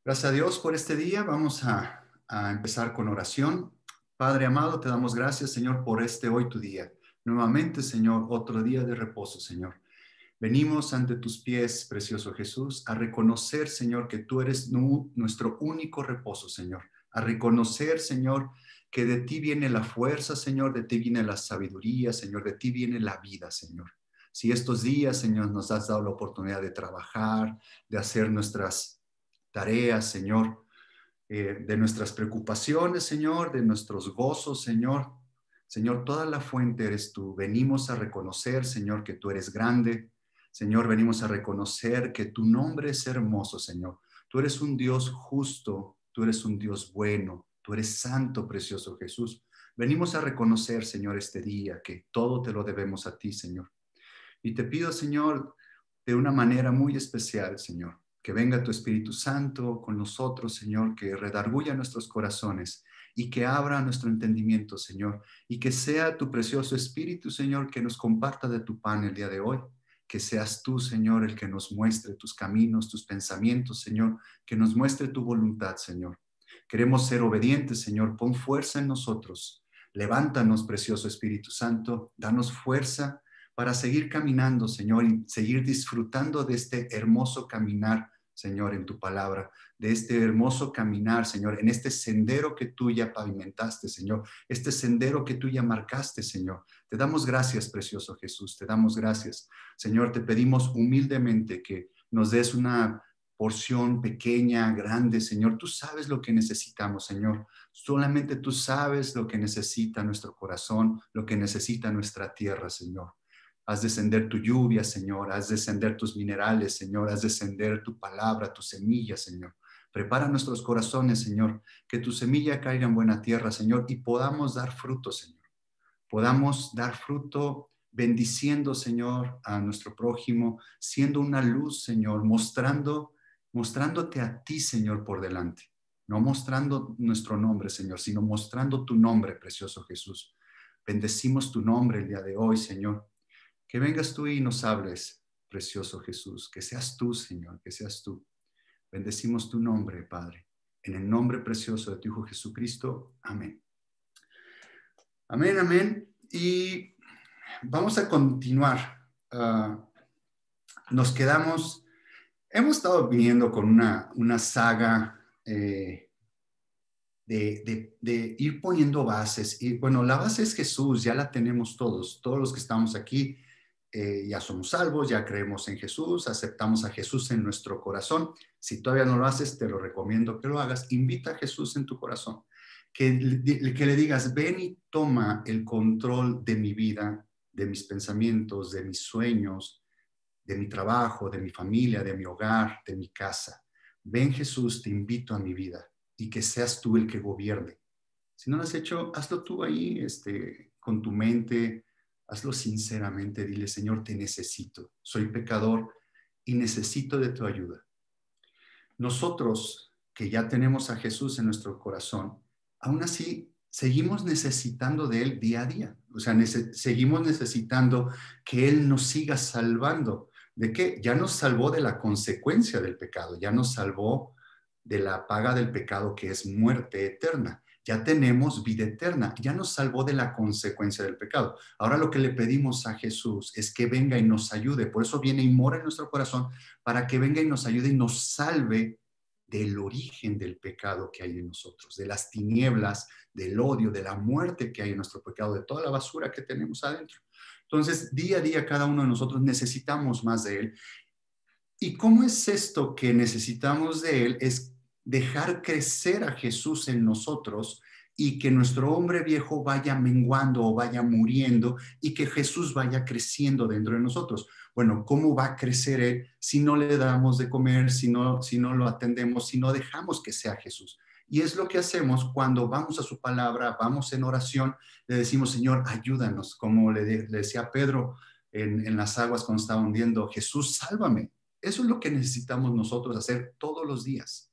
Gracias a Dios por este día. Vamos a empezar con oración. Padre amado, te damos gracias, Señor, por este hoy tu día. Nuevamente, Señor, otro día de reposo, Señor. Venimos ante tus pies, precioso Jesús, a reconocer, Señor, que tú eres nuestro único reposo, Señor. A reconocer, Señor, que de ti viene la fuerza, Señor, de ti viene la sabiduría, Señor, de ti viene la vida, Señor. Si estos días, Señor, nos has dado la oportunidad de trabajar, de hacer nuestras tareas, Señor, de nuestras preocupaciones, Señor, de nuestros gozos, Señor. Señor, toda la fuente eres tú. Venimos a reconocer, Señor, que tú eres grande. Señor, venimos a reconocer que tu nombre es hermoso, Señor. Tú eres un Dios justo, tú eres un Dios bueno, tú eres santo, precioso Jesús. Venimos a reconocer, Señor, este día que todo te lo debemos a ti, Señor. Y te pido, Señor, de una manera muy especial, Señor, que venga tu Espíritu Santo con nosotros, Señor, que redarguya nuestros corazones y que abra nuestro entendimiento, Señor, y que sea tu precioso Espíritu, Señor, que nos comparta de tu pan el día de hoy. Que seas tú, Señor, el que nos muestre tus caminos, tus pensamientos, Señor, que nos muestre tu voluntad, Señor. Queremos ser obedientes, Señor. Pon fuerza en nosotros. Levántanos, precioso Espíritu Santo. Danos fuerza para seguir caminando, Señor, y seguir disfrutando de este hermoso caminar, Señor, en tu palabra, de este hermoso caminar, Señor, en este sendero que tú ya pavimentaste, Señor, este sendero que tú ya marcaste, Señor. Te damos gracias, precioso Jesús, te damos gracias. Señor, te pedimos humildemente que nos des una porción pequeña, grande, Señor. Tú sabes lo que necesitamos, Señor. Solamente tú sabes lo que necesita nuestro corazón, lo que necesita nuestra tierra, Señor. Haz descender tu lluvia, Señor. Haz descender tus minerales, Señor. Haz descender tu palabra, tu semilla, Señor. Prepara nuestros corazones, Señor. Que tu semilla caiga en buena tierra, Señor, y podamos dar fruto, Señor. Podamos dar fruto bendiciendo, Señor, a nuestro prójimo, siendo una luz, Señor, mostrándote a ti, Señor, por delante. No mostrando nuestro nombre, Señor, sino mostrando tu nombre, precioso Jesús. Bendecimos tu nombre el día de hoy, Señor. Que vengas tú y nos hables, precioso Jesús. Que seas tú, Señor, que seas tú. Bendecimos tu nombre, Padre. En el nombre precioso de tu Hijo Jesucristo. Amén. Amén, amén. Y vamos a continuar. Nos quedamos, hemos estado viendo con una saga de ir poniendo bases. Y bueno, la base es Jesús, ya la tenemos todos los que estamos aquí. Ya somos salvos, ya creemos en Jesús, aceptamos a Jesús en nuestro corazón. Si todavía no lo haces, te lo recomiendo que lo hagas. Invita a Jesús en tu corazón. Que le digas, ven y toma el control de mi vida, de mis pensamientos, de mis sueños, de mi trabajo, de mi familia, de mi hogar, de mi casa. Ven Jesús, te invito a mi vida y que seas tú el que gobierne. Si no lo has hecho, hazlo tú ahí, con tu mente, hazlo sinceramente, dile, Señor, te necesito, soy pecador y necesito de tu ayuda. Nosotros que ya tenemos a Jesús en nuestro corazón, aún así seguimos necesitando de Él día a día. O sea, seguimos necesitando que Él nos siga salvando. ¿De qué? Ya nos salvó de la consecuencia del pecado, ya nos salvó de la paga del pecado que es muerte eterna. Ya tenemos vida eterna, ya nos salvó de la consecuencia del pecado. Ahora lo que le pedimos a Jesús es que venga y nos ayude. Por eso viene y mora en nuestro corazón para que venga y nos ayude y nos salve del origen del pecado que hay en nosotros, de las tinieblas, del odio, de la muerte que hay en nuestro pecado, de toda la basura que tenemos adentro. Entonces, día a día cada uno de nosotros necesitamos más de Él. ¿Y cómo es esto que necesitamos de Él? Es dejar crecer a Jesús en nosotros y que nuestro hombre viejo vaya menguando o vaya muriendo y que Jesús vaya creciendo dentro de nosotros. Bueno, ¿cómo va a crecer Él si no le damos de comer, si no lo atendemos, si no dejamos que sea Jesús? Y es lo que hacemos cuando vamos a su palabra, vamos en oración, le decimos, Señor, ayúdanos, como le decía Pedro en las aguas cuando estaba hundiendo, Jesús, sálvame. Eso es lo que necesitamos nosotros hacer todos los días.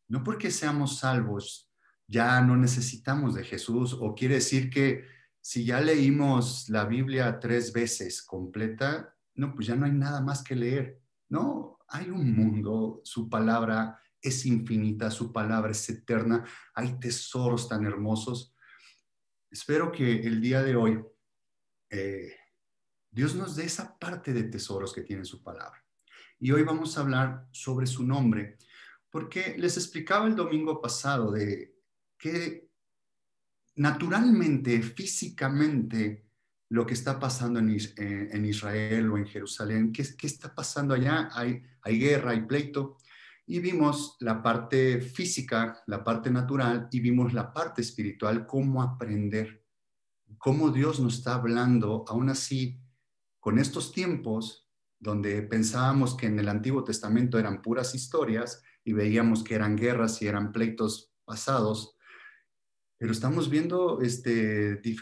No porque seamos salvos, ya no necesitamos de Jesús, o quiere decir que si ya leímos la Biblia 3 veces completa, no, pues ya no hay nada más que leer. No, hay un mundo, su palabra es infinita, su palabra es eterna, hay tesoros tan hermosos. Espero que el día de hoy eh, Dios nos dé esa parte de tesoros que tiene su palabra. Y hoy vamos a hablar sobre su nombre, porque les explicaba el domingo pasado de que naturalmente, físicamente, lo que está pasando en Israel o en Jerusalén, ¿qué está pasando allá? Hay guerra, hay pleito, y vimos la parte física, la parte natural, y vimos la parte espiritual, cómo aprender, cómo Dios nos está hablando, aún así, con estos tiempos donde pensábamos que en el Antiguo Testamento eran puras historias y veíamos que eran guerras y eran pleitos pasados, pero estamos viendo diferente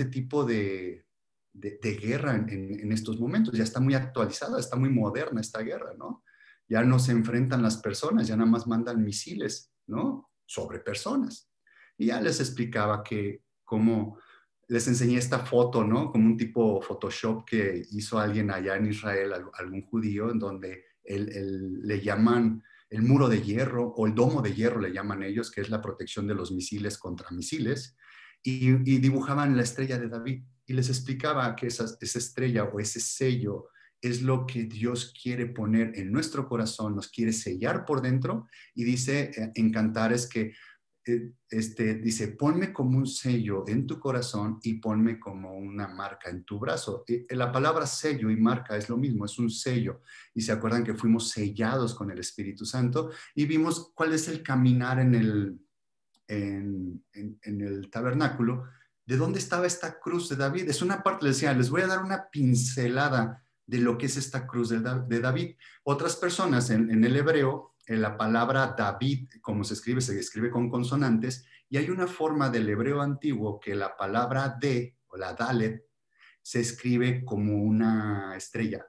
tipo de guerra en estos momentos. Ya está muy actualizada, está muy moderna esta guerra, ¿no? Ya no se enfrentan las personas, ya nada más mandan misiles, ¿no? Sobre personas. Y ya les explicaba que cómo les enseñé esta foto, ¿no? Como un tipo Photoshop que hizo alguien allá en Israel, algún judío, en donde le llaman el muro de hierro o el domo de hierro le llaman ellos, que es la protección de los misiles contra misiles, y dibujaban la estrella de David y les explicaba que esa estrella o ese sello es lo que Dios quiere poner en nuestro corazón, nos quiere sellar por dentro y dice en Cantares que dice, ponme como un sello en tu corazón y ponme como una marca en tu brazo. La palabra sello y marca es lo mismo, es un sello. Y se acuerdan que fuimos sellados con el Espíritu Santo y vimos cuál es el caminar en el tabernáculo. ¿De dónde estaba esta cruz de David? Es una parte, les decía, les voy a dar una pincelada de lo que es esta cruz de David. Otras personas en el hebreo, en la palabra David, como se escribe con consonantes, y hay una forma del hebreo antiguo que la palabra de, o la Dalet, se escribe como una estrella,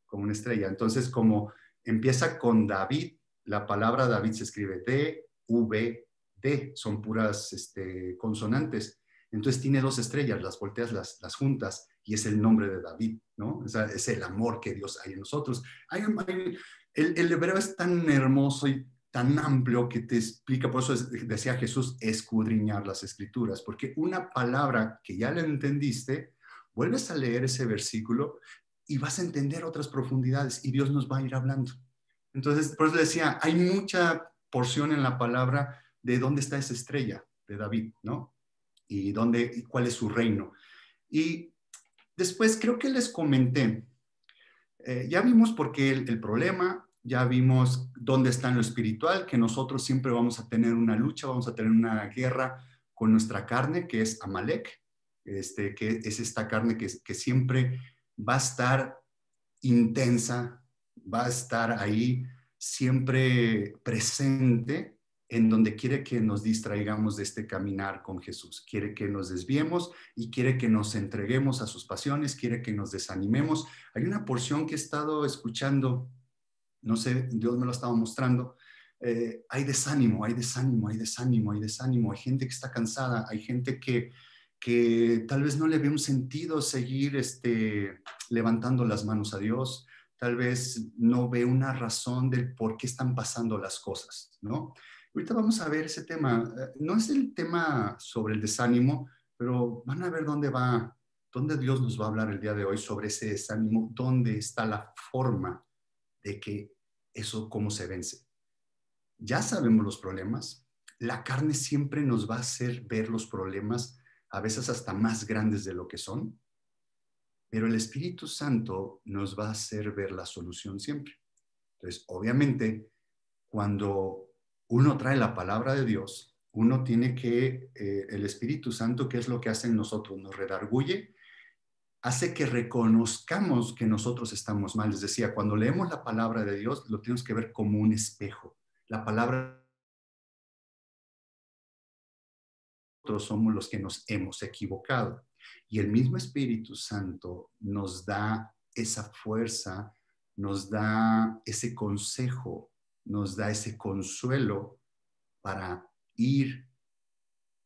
como una estrella. Entonces, como empieza con David, la palabra David se escribe D, V, D, son puras consonantes. Entonces tiene dos estrellas, las volteas, las juntas, y es el nombre de David, ¿no? O sea, es el amor que Dios hay en nosotros. El hebreo es tan hermoso y tan amplio que te explica, por eso decía Jesús, escudriñar las escrituras, porque una palabra que ya la entendiste, vuelves a leer ese versículo y vas a entender otras profundidades y Dios nos va a ir hablando. Entonces, por eso decía, hay mucha porción en la palabra de dónde está esa estrella de David, ¿no? Y cuál es su reino. Y después creo que les comenté, ya vimos por qué el problema, ya vimos dónde está en lo espiritual, que nosotros siempre vamos a tener una lucha, vamos a tener una guerra con nuestra carne, que es Amalek, que es esta carne que siempre va a estar intensa, va a estar ahí siempre presente en donde quiere que nos distraigamos de este caminar con Jesús. Quiere que nos desviemos y quiere que nos entreguemos a sus pasiones, quiere que nos desanimemos. Hay una porción que he estado escuchando, no sé, Dios me lo estaba mostrando. Hay desánimo, hay desánimo, hay desánimo, hay desánimo. Hay gente que está cansada, hay gente que tal vez no le ve un sentido seguir levantando las manos a Dios, tal vez no ve una razón del por qué están pasando las cosas, ¿no? Ahorita vamos a ver ese tema. No es el tema sobre el desánimo, pero van a ver dónde Dios nos va a hablar el día de hoy sobre ese desánimo, dónde está la forma de que eso, cómo se vence. Ya sabemos los problemas. La carne siempre nos va a hacer ver los problemas, a veces hasta más grandes de lo que son, pero el Espíritu Santo nos va a hacer ver la solución siempre. Entonces, obviamente, cuando uno trae la palabra de Dios, uno tiene que, el Espíritu Santo, ¿qué es lo que hace en nosotros? Nos redarguye, hace que reconozcamos que nosotros estamos mal. Les decía, cuando leemos la palabra de Dios, lo tenemos que ver como un espejo. La palabra, nosotros somos los que nos hemos equivocado. Y el mismo Espíritu Santo nos da esa fuerza, nos da ese consejo, nos da ese consuelo para ir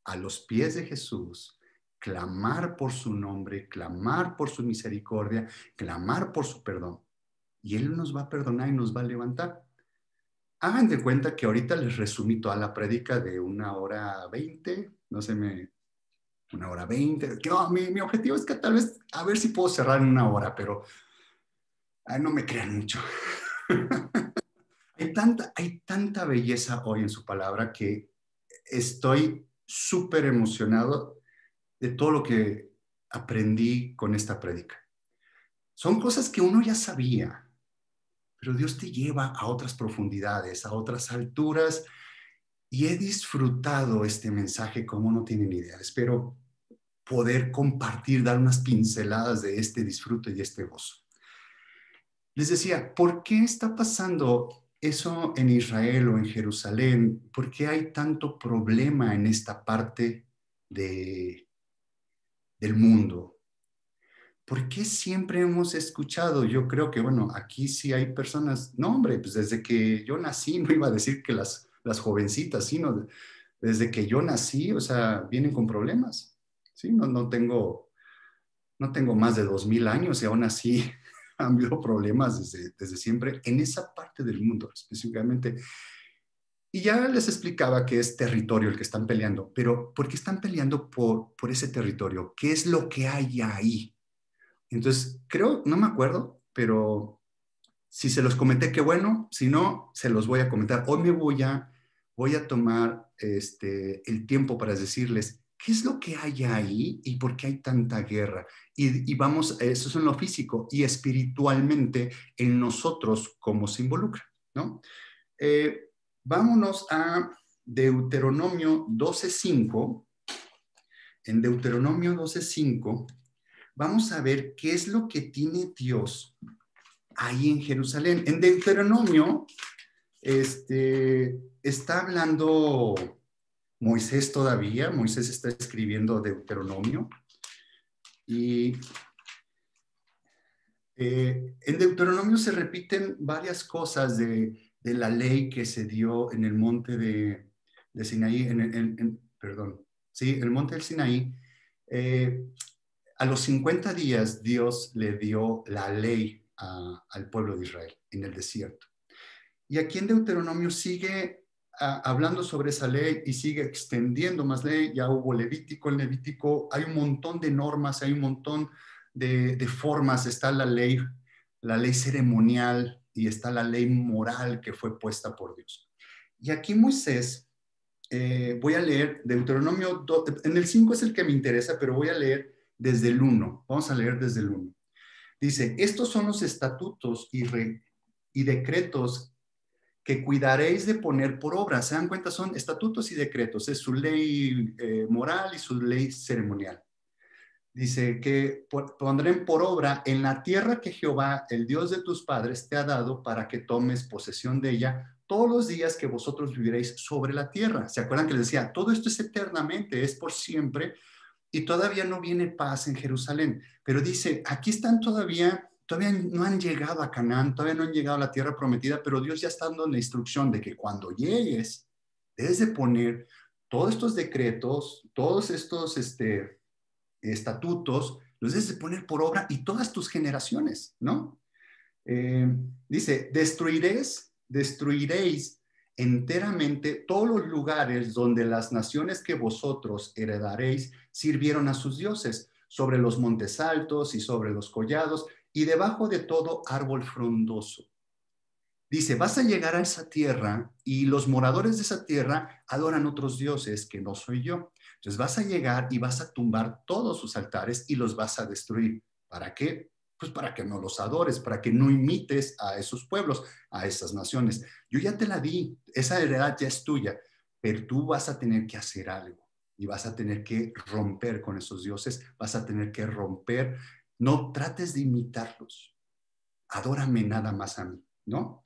a los pies de Jesús, clamar por su nombre, clamar por su misericordia, clamar por su perdón. Y Él nos va a perdonar y nos va a levantar. Hagan de cuenta que ahorita les resumí toda la prédica de 1 hora 20, no sé, 1 hora 20. Que, no, mi objetivo es que tal vez, a ver si puedo cerrar en 1 hora, pero no me crean mucho. Hay tanta belleza hoy en su palabra que estoy súper emocionado de todo lo que aprendí con esta prédica. Son cosas que uno ya sabía, pero Dios te lleva a otras profundidades, a otras alturas, y he disfrutado este mensaje como no tienen idea. Espero poder compartir, dar unas pinceladas de este disfrute y este gozo. Les decía, ¿por qué está pasando eso en Israel o en Jerusalén? ¿Por qué hay tanto problema en esta parte de, del mundo? ¿Por qué siempre hemos escuchado? Yo creo que, bueno, aquí sí hay personas, no, hombre, pues desde que yo nací, no iba a decir que las jovencitas, sino desde que yo nací, o sea, vienen con problemas, ¿sí? No tengo más de 2000 años y aún así han habido problemas desde siempre en esa parte del mundo específicamente. Y ya les explicaba que es territorio el que están peleando, pero ¿por qué están peleando por ese territorio? ¿Qué es lo que hay ahí? Entonces, creo, no me acuerdo, pero si se los comenté, qué bueno. Si no, se los voy a comentar. Hoy voy a tomar el tiempo para decirles qué es lo que hay ahí y por qué hay tanta guerra. Y vamos, eso es en lo físico y espiritualmente en nosotros cómo se involucra, ¿no? Eh, Vámonos a Deuteronomio 12:5. En Deuteronomio 12:5 vamos a ver qué es lo que tiene Dios ahí en Jerusalén. En Deuteronomio está hablando Moisés todavía. Moisés está escribiendo Deuteronomio. Y en Deuteronomio se repiten varias cosas de la ley que se dio en el monte de Sinaí, perdón, sí, el monte del Sinaí. Eh, a los 50 días Dios le dio la ley al pueblo de Israel en el desierto. Y aquí en Deuteronomio sigue hablando sobre esa ley y sigue extendiendo más ley. Ya hubo Levítico, en Levítico hay un montón de normas, hay un montón de formas. Está la ley ceremonial y está la ley moral que fue puesta por Dios. Y aquí Moisés, voy a leer Deuteronomio, en el 5 es el que me interesa, pero voy a leer desde el 1. Vamos a leer desde el 1. Dice, estos son los estatutos y decretos que cuidaréis de poner por obra. Se dan cuenta, son estatutos y decretos, es su ley moral y su ley ceremonial. Dice que pondré por obra en la tierra que Jehová, el Dios de tus padres, te ha dado para que tomes posesión de ella todos los días que vosotros viviréis sobre la tierra. ¿Se acuerdan que les decía? Todo esto es eternamente, es por siempre, y todavía no viene paz en Jerusalén. Pero dice, aquí están todavía no han llegado a Canaán, todavía no han llegado a la tierra prometida, pero Dios ya está dando la instrucción de que cuando llegues, debes de poner todos estos decretos, todos estos estatutos, los debes de poner por obra y todas tus generaciones, ¿no? Dice, destruiréis enteramente todos los lugares donde las naciones que vosotros heredaréis sirvieron a sus dioses, sobre los montes altos y sobre los collados y debajo de todo árbol frondoso. Dice, vas a llegar a esa tierra y los moradores de esa tierra adoran otros dioses que no soy yo. Entonces vas a llegar y vas a tumbar todos sus altares y los vas a destruir. ¿Para qué? Pues para que no los adores, para que no imites a esos pueblos, a esas naciones. Yo ya te la di, esa heredad ya es tuya, pero tú vas a tener que hacer algo y vas a tener que romper con esos dioses, vas a tener que romper. No trates de imitarlos, adórame nada más a mí, ¿no?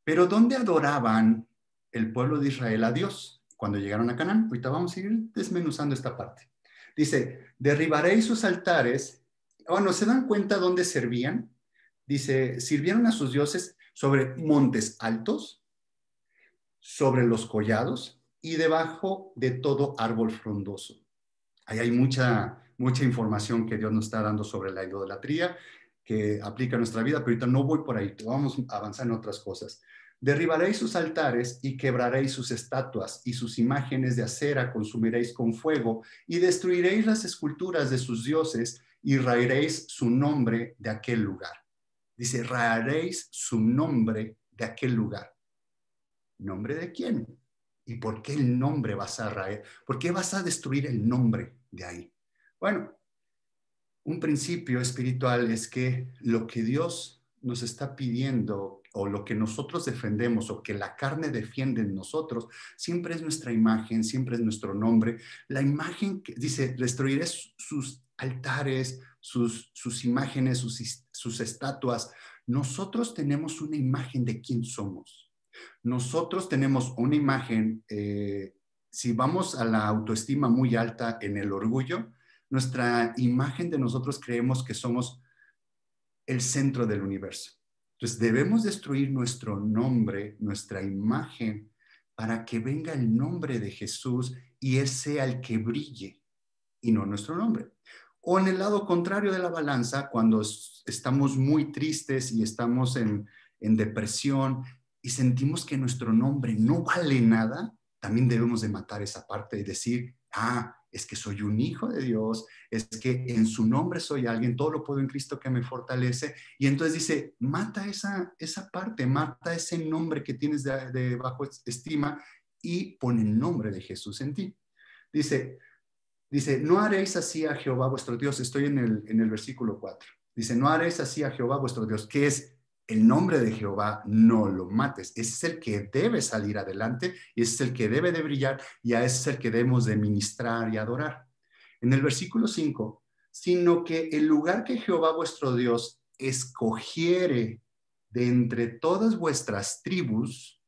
Pero ¿dónde adoraban el pueblo de Israel a Dios cuando llegaron a Canaán? Ahorita vamos a ir desmenuzando esta parte. Dice, derribaréis sus altares. Bueno, ¿se dan cuenta dónde servían? Dice, sirvieron a sus dioses sobre montes altos, sobre los collados y debajo de todo árbol frondoso. Ahí hay mucha información que Dios nos está dando sobre la idolatría que aplica a nuestra vida, pero ahorita no voy por ahí, vamos a avanzar en otras cosas. Derribaréis sus altares y quebraréis sus estatuas, y sus imágenes de acera consumiréis con fuego, y destruiréis las esculturas de sus dioses, y raeréis su nombre de aquel lugar. Dice, raeréis su nombre de aquel lugar. ¿Nombre de quién? ¿Y por qué el nombre vas a raer? ¿Por qué vas a destruir el nombre de ahí? Bueno, un principio espiritual es que lo que Dios nos está pidiendo o lo que nosotros defendemos o que la carne defiende en nosotros, siempre es nuestra imagen, siempre es nuestro nombre. La imagen que dice, destruiré sus altares, sus imágenes, sus estatuas. Nosotros tenemos una imagen de quién somos. Nosotros tenemos una imagen, si vamos a la autoestima muy alta en el orgullo, nuestra imagen de nosotros creemos que somos el centro del universo. Entonces debemos destruir nuestro nombre, nuestra imagen, para que venga el nombre de Jesús y Él sea el que brille y no nuestro nombre. O en el lado contrario de la balanza, cuando estamos muy tristes y estamos en depresión y sentimos que nuestro nombre no vale nada, también debemos de matar esa parte y decir, es que soy un hijo de Dios, es que en su nombre soy alguien, todo lo puedo en Cristo que me fortalece. Y entonces dice, mata esa parte, mata ese nombre que tienes de bajo estima y pon el nombre de Jesús en ti. Dice, no haréis así a Jehová vuestro Dios. Estoy en el versículo 4. Dice, no haréis así a Jehová vuestro Dios, que es el nombre de Jehová, no lo mates. Ese es el que debe salir adelante y ese es el que debe de brillar y a ese es el que debemos de ministrar y adorar. En el versículo 5, sino que el lugar que Jehová vuestro Dios escogiere de entre todas vuestras tribus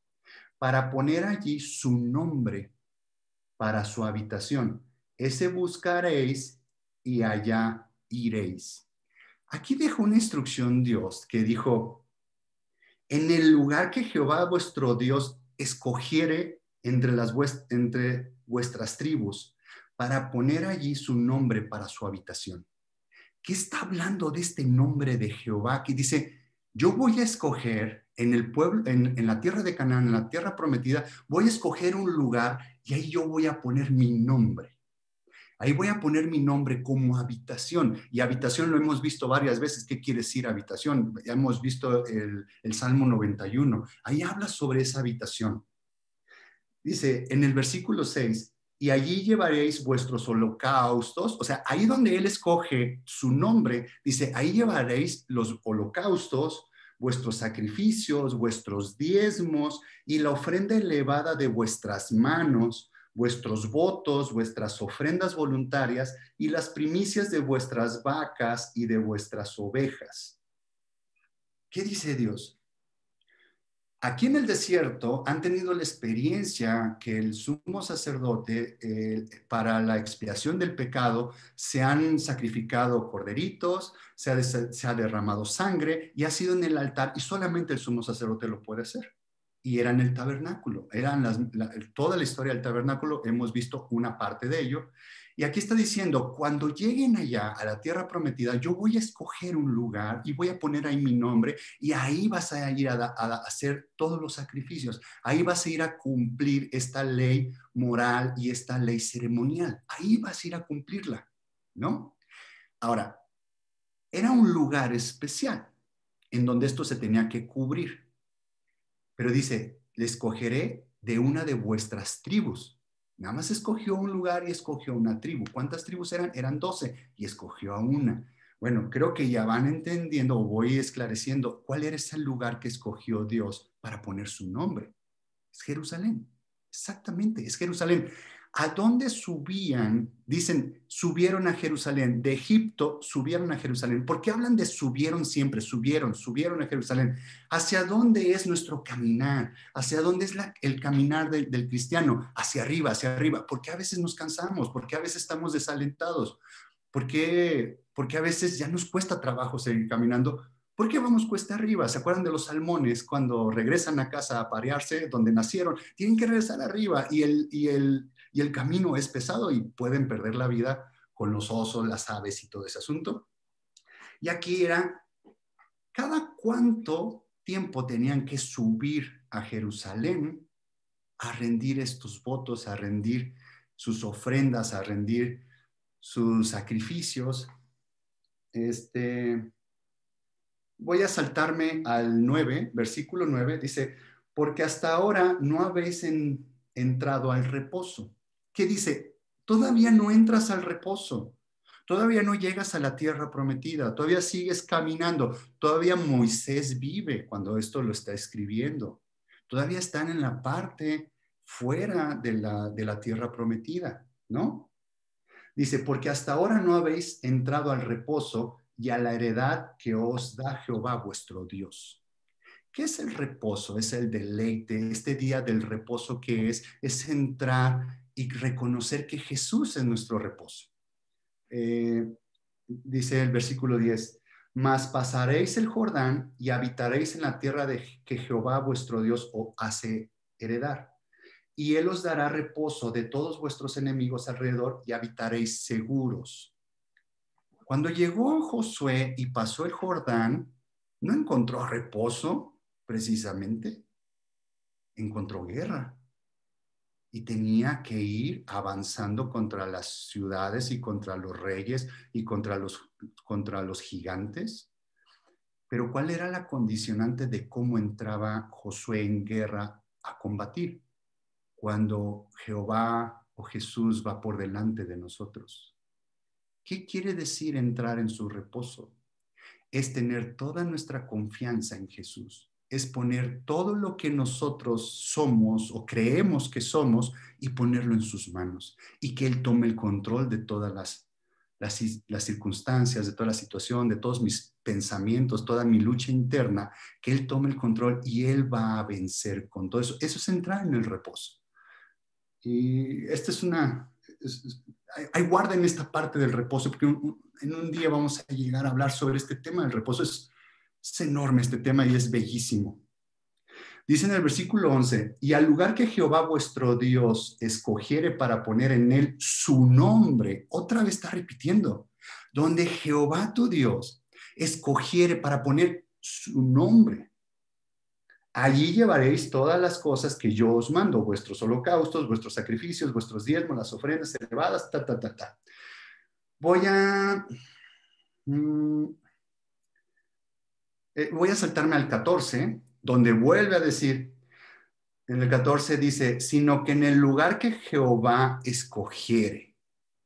para poner allí su nombre para su habitación. Ese buscaréis y allá iréis. Aquí dejó una instrucción Dios que dijo, en el lugar que Jehová vuestro Dios escogiere entre vuestras tribus para poner allí su nombre para su habitación. ¿Qué está hablando de este nombre de Jehová? Que dice, yo voy a escoger en el pueblo, en la tierra de Canaán, en la tierra prometida, voy a escoger un lugar y ahí yo voy a poner mi nombre. Ahí voy a poner mi nombre como habitación. Y habitación lo hemos visto varias veces. ¿Qué quiere decir habitación? Ya hemos visto el Salmo 91. Ahí habla sobre esa habitación. Dice en el versículo 6, y allí llevaréis vuestros holocaustos, o sea, ahí donde Él escoge su nombre, dice, ahí llevaréis los holocaustos, vuestros sacrificios, vuestros diezmos y la ofrenda elevada de vuestras manos, vuestros votos, vuestras ofrendas voluntarias y las primicias de vuestras vacas y de vuestras ovejas. ¿Qué dice Dios? Aquí en el desierto han tenido la experiencia que el sumo sacerdote para la expiación del pecado se han sacrificado corderitos, se ha derramado sangre y ha sido en el altar y solamente el sumo sacerdote lo puede hacer. Y era en el tabernáculo, toda la historia del tabernáculo, hemos visto una parte de ello. Y aquí está diciendo, cuando lleguen allá a la tierra prometida, yo voy a escoger un lugar y voy a poner ahí mi nombre y ahí vas a ir a hacer todos los sacrificios. Ahí vas a ir a cumplir esta ley moral y esta ley ceremonial. Ahí vas a ir a cumplirla, ¿no? Ahora, era un lugar especial en donde esto se tenía que cubrir. Pero dice, le escogeré de una de vuestras tribus. Nada más escogió un lugar y escogió una tribu. ¿Cuántas tribus eran? Eran 12 y escogió a una. Bueno, creo que ya van entendiendo o voy esclareciendo cuál era ese lugar que escogió Dios para poner su nombre. Es Jerusalén. Exactamente, es Jerusalén. ¿A dónde subían? Dicen, subieron a Jerusalén. De Egipto subieron a Jerusalén. ¿Por qué hablan de subieron siempre? Subieron a Jerusalén. ¿Hacia dónde es nuestro caminar? ¿Hacia dónde es el caminar del cristiano? Hacia arriba, hacia arriba. ¿Por qué a veces nos cansamos? ¿Por qué a veces estamos desalentados? Porque a veces ya nos cuesta trabajo seguir caminando? ¿Por qué vamos cuesta arriba? ¿Se acuerdan de los salmones cuando regresan a casa a parearse donde nacieron? Tienen que regresar arriba y el camino es pesado y pueden perder la vida con los osos, las aves y todo ese asunto. Y aquí era, ¿cada cuánto tiempo tenían que subir a Jerusalén a rendir estos votos, a rendir sus ofrendas, a rendir sus sacrificios. Voy a saltarme al 9, versículo 9, dice, porque hasta ahora no habéis entrado al reposo. ¿Qué dice? Todavía no entras al reposo, todavía no llegas a la tierra prometida, todavía sigues caminando, todavía Moisés vive cuando esto lo está escribiendo, todavía están en la parte fuera de la tierra prometida, ¿no? Dice, porque hasta ahora no habéis entrado al reposo y a la heredad que os da Jehová vuestro Dios. ¿Qué es el reposo? Es el deleite, este día del reposo que es entrar y reconocer que Jesús es nuestro reposo. Dice el versículo 10, mas pasaréis el Jordán y habitaréis en la tierra que Jehová vuestro Dios os hace heredar. Y él os dará reposo de todos vuestros enemigos alrededor y habitaréis seguros. Cuando llegó Josué y pasó el Jordán, no encontró reposo, precisamente, encontró guerra. Y tenía que ir avanzando contra las ciudades y contra los reyes y contra los gigantes. Pero ¿cuál era la condicionante de cómo entraba Josué en guerra a combatir? Cuando Jehová o Jesús va por delante de nosotros. ¿Qué quiere decir entrar en su reposo? Es tener toda nuestra confianza en Jesús, es poner todo lo que nosotros somos o creemos que somos y ponerlo en sus manos y que Él tome el control de todas las circunstancias, de toda la situación, de todos mis pensamientos, toda mi lucha interna, que Él tome el control y Él va a vencer con todo eso. Eso es entrar en el reposo. Y esta es hay guarda en esta parte del reposo, porque en un día vamos a llegar a hablar sobre este tema del reposo. Es enorme este tema y es bellísimo. Dice en el versículo 11, y al lugar que Jehová vuestro Dios escogiere para poner en él su nombre, otra vez está repitiendo, donde Jehová tu Dios escogiere para poner su nombre. Allí llevaréis todas las cosas que yo os mando, vuestros holocaustos, vuestros sacrificios, vuestros diezmos, las ofrendas elevadas, mm, voy a saltarme al 14, donde vuelve a decir, en el 14 dice, sino que en el lugar que Jehová escogiere,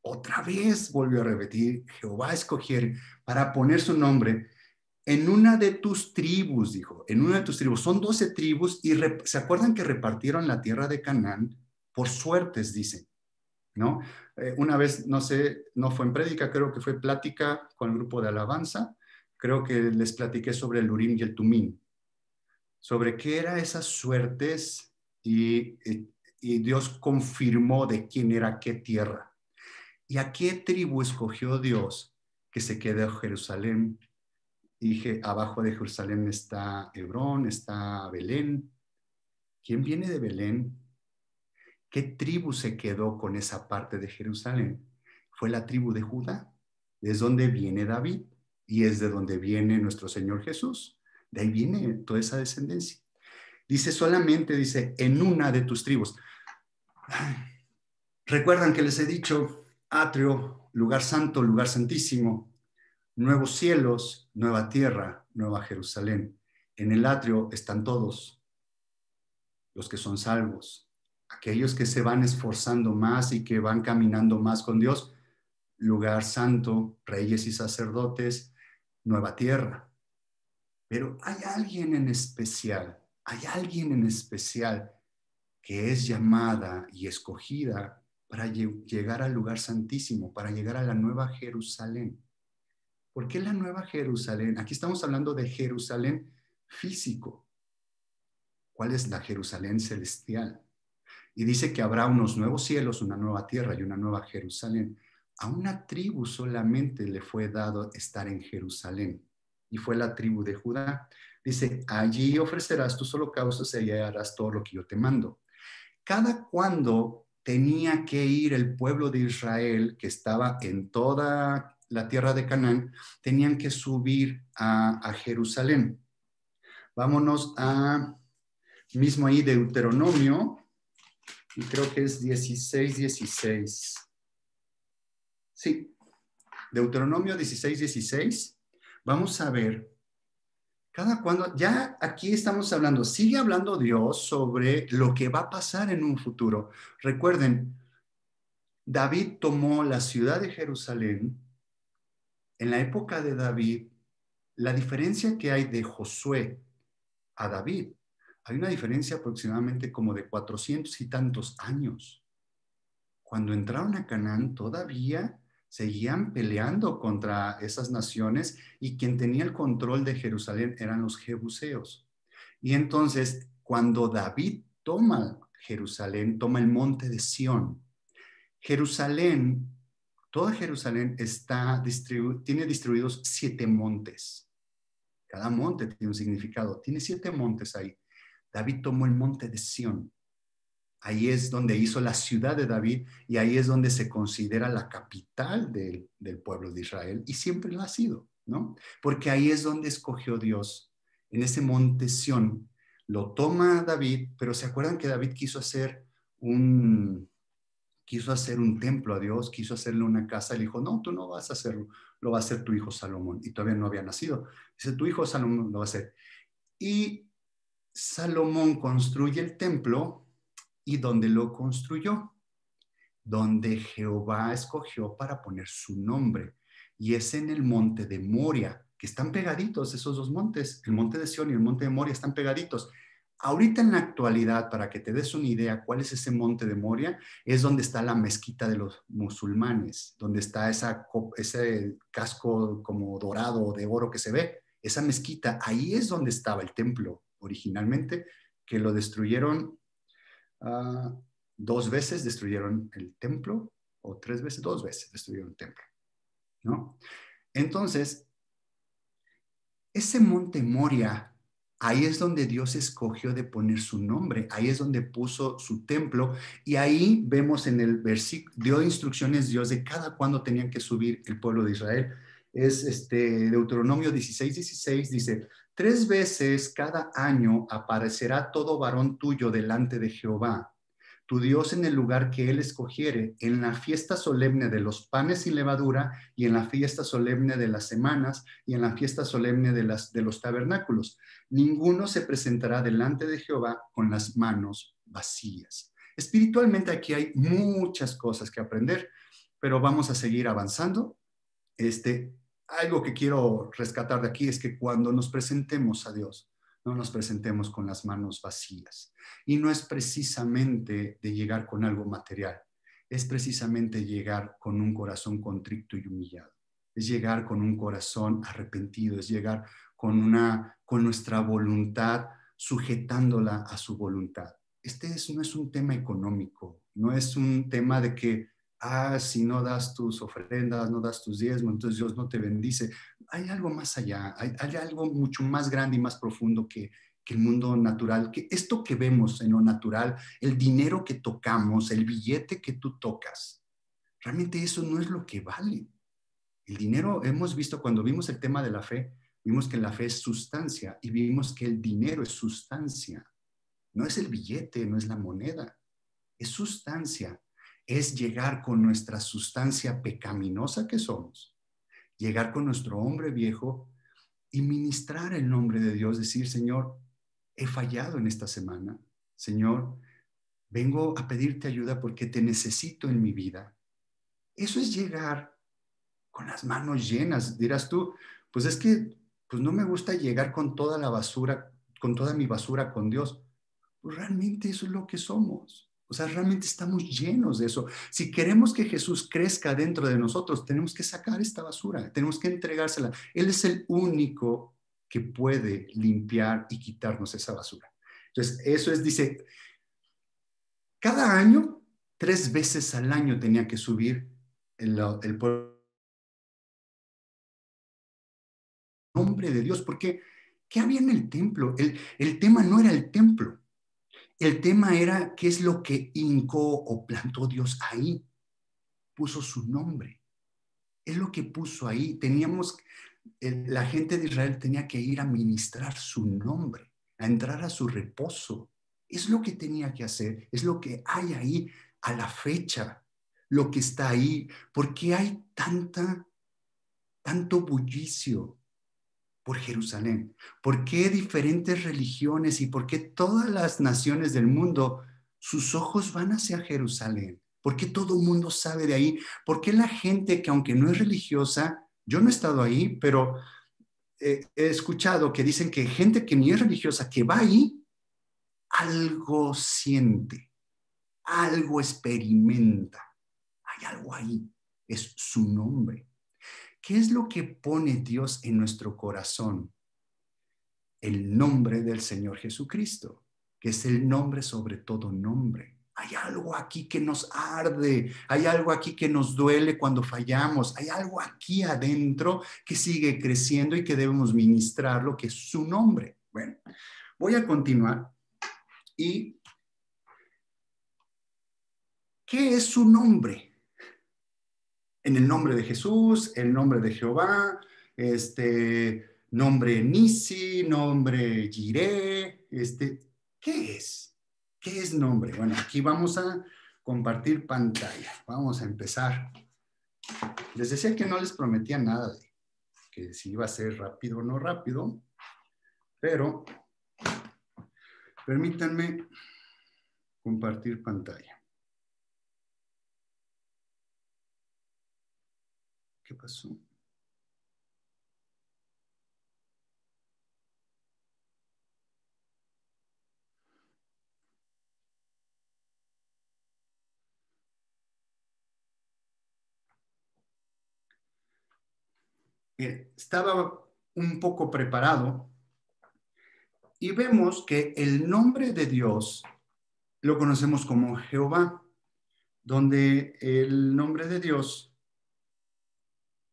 otra vez volvió a repetir, Jehová escogiere para poner su nombre, en una de tus tribus, dijo, en una de tus tribus, son 12 tribus y se acuerdan que repartieron la tierra de Canaán por suertes, dice, ¿no? Una vez, no sé, no fue en prédica, creo que fue plática con el grupo de alabanza, creo que les platiqué sobre el Urim y el Tumim, sobre qué eran esas suertes y Dios confirmó de quién era qué tierra. ¿Y a qué tribu escogió Dios que se quede en Jerusalén? Dije, abajo de Jerusalén está Hebrón, está Belén. ¿Quién viene de Belén? ¿Qué tribu se quedó con esa parte de Jerusalén? Fue la tribu de Judá. Es donde viene David y es de donde viene nuestro Señor Jesús. De ahí viene toda esa descendencia. Dice solamente, dice, en una de tus tribus. Recuerdan que les he dicho, atrio, lugar santo, lugar santísimo, nuevos cielos, nueva tierra, nueva Jerusalén. En el atrio están todos los que son salvos, aquellos que se van esforzando más y que van caminando más con Dios, lugar santo, reyes y sacerdotes, nueva tierra. Pero hay alguien en especial que es llamada y escogida para llegar al lugar santísimo, para llegar a la nueva Jerusalén. ¿Por qué la nueva Jerusalén? Aquí estamos hablando de Jerusalén físico. ¿Cuál es la Jerusalén celestial? Y dice que habrá unos nuevos cielos, una nueva tierra y una nueva Jerusalén. A una tribu solamente le fue dado estar en Jerusalén, y fue la tribu de Judá. Dice, allí ofrecerás tus holocaustos y harás todo lo que yo te mando. Cada cuando tenía que ir el pueblo de Israel, que estaba en toda la tierra de Canaán, tenían que subir a Jerusalén. Vámonos a mismo ahí Deuteronomio, y creo que es 16:16. Sí, Deuteronomio 16:16. Vamos a ver, cada cuando, ya aquí estamos hablando, sigue hablando Dios sobre lo que va a pasar en un futuro. Recuerden, David tomó la ciudad de Jerusalén. En la época de David, la diferencia que hay de Josué a David, hay una diferencia aproximadamente como de 400 y tantos años. Cuando entraron a Canaán, todavía seguían peleando contra esas naciones y quien tenía el control de Jerusalén eran los jebuseos. Y entonces, cuando David toma Jerusalén, toma el monte de Sión. Jerusalén, toda Jerusalén tiene distribuidos 7 montes. Cada monte tiene un significado. Tiene 7 montes ahí. David tomó el monte de Sión. Ahí es donde hizo la ciudad de David y ahí es donde se considera la capital del pueblo de Israel y siempre lo ha sido, ¿no? Porque ahí es donde escogió Dios. En ese monte Sión lo toma David, pero ¿se acuerdan que David quiso hacer un templo a Dios, quiso hacerle una casa? Le dijo, no, tú no vas a hacerlo, lo va a hacer tu hijo Salomón. Y todavía no había nacido. Dice, tu hijo Salomón lo va a hacer. Y Salomón construye el templo. ¿Y dónde lo construyó? Donde Jehová escogió para poner su nombre. Y es en el monte de Moria, que están pegaditos esos dos montes. El monte de Sión y el monte de Moria están pegaditos. Ahorita en la actualidad, para que te des una idea cuál es ese monte de Moria, es donde está la mezquita de los musulmanes, donde está ese casco como dorado de oro que se ve. Esa mezquita, ahí es donde estaba el templo originalmente, que lo destruyeron. 2 veces destruyeron el templo, o 3 veces, 2 veces destruyeron el templo, ¿no? Entonces, ese monte Moria, ahí es donde Dios escogió de poner su nombre, ahí es donde puso su templo, y ahí vemos en el versículo, dio instrucciones Dios de cada cuándo tenían que subir el pueblo de Israel. Es Deuteronomio 16:16, dice, 3 veces cada año aparecerá todo varón tuyo delante de Jehová tu Dios en el lugar que Él escogiere, en la fiesta solemne de los panes sin levadura, y en la fiesta solemne de las semanas, y en la fiesta solemne de los tabernáculos. Ninguno se presentará delante de Jehová con las manos vacías. Espiritualmente aquí hay muchas cosas que aprender, pero vamos a seguir avanzando. Algo que quiero rescatar de aquí es que cuando nos presentemos a Dios, no nos presentemos con las manos vacías. Y no es precisamente de llegar con algo material, es precisamente llegar con un corazón contrito y humillado. Es llegar con un corazón arrepentido, es llegar con nuestra voluntad sujetándola a su voluntad. No es un tema económico, no es un tema de que si no das tus ofrendas, no das tus diezmos, entonces Dios no te bendice. Hay algo más allá, hay algo mucho más grande y más profundo que el mundo natural, que esto que vemos en lo natural, el dinero que tocamos, el billete que tú tocas, realmente eso no es lo que vale. El dinero, hemos visto cuando vimos el tema de la fe, vimos que la fe es sustancia y vimos que el dinero es sustancia. No es el billete, no es la moneda, es sustancia. Es llegar con nuestra sustancia pecaminosa que somos, llegar con nuestro hombre viejo y ministrar el nombre de Dios, decir, Señor, he fallado en esta semana. Señor, vengo a pedirte ayuda porque te necesito en mi vida. Eso es llegar con las manos llenas. Dirás tú, pues es que pues no me gusta llegar con toda la basura, con toda mi basura con Dios. Pues realmente eso es lo que somos. O sea, realmente estamos llenos de eso. Si queremos que Jesús crezca dentro de nosotros, tenemos que sacar esta basura, tenemos que entregársela. Él es el único que puede limpiar y quitarnos esa basura. Entonces, eso es, dice, cada año, 3 veces al año tenía que subir el pueblo nombre de Dios, porque ¿qué había en el templo? El tema no era el templo. El tema era qué es lo que hincó o plantó Dios ahí. Puso su nombre. Es lo que puso ahí. la gente de Israel tenía que ir a ministrar su nombre, a entrar a su reposo. Es lo que tenía que hacer, es lo que hay ahí a la fecha, lo que está ahí. ¿Por qué hay tanto bullicio por Jerusalén? ¿Por qué diferentes religiones y por qué todas las naciones del mundo, sus ojos van hacia Jerusalén? ¿Por qué todo el mundo sabe de ahí? ¿Por qué la gente que aunque no es religiosa, yo no he estado ahí, pero he escuchado que dicen que gente que ni es religiosa, que va ahí, algo siente, algo experimenta, hay algo ahí, es su nombre. ¿Qué es lo que pone Dios en nuestro corazón? El nombre del Señor Jesucristo, que es el nombre sobre todo nombre. Hay algo aquí que nos arde, hay algo aquí que nos duele cuando fallamos, hay algo aquí adentro que sigue creciendo y que debemos ministrarlo, que es su nombre. Bueno, voy a continuar. ¿Y qué es su nombre? En el nombre de Jesús, el nombre de Jehová, nombre Nisi, nombre Jireh, ¿qué es? ¿Qué es nombre? Bueno, aquí vamos a compartir pantalla. Vamos a empezar. Les decía que no les prometía nada de que si iba a ser rápido o no rápido, pero permítanme compartir pantalla. ¿Qué pasó? Estaba un poco preparado y vemos que el nombre de Dios lo conocemos como Jehová, donde el nombre de Dios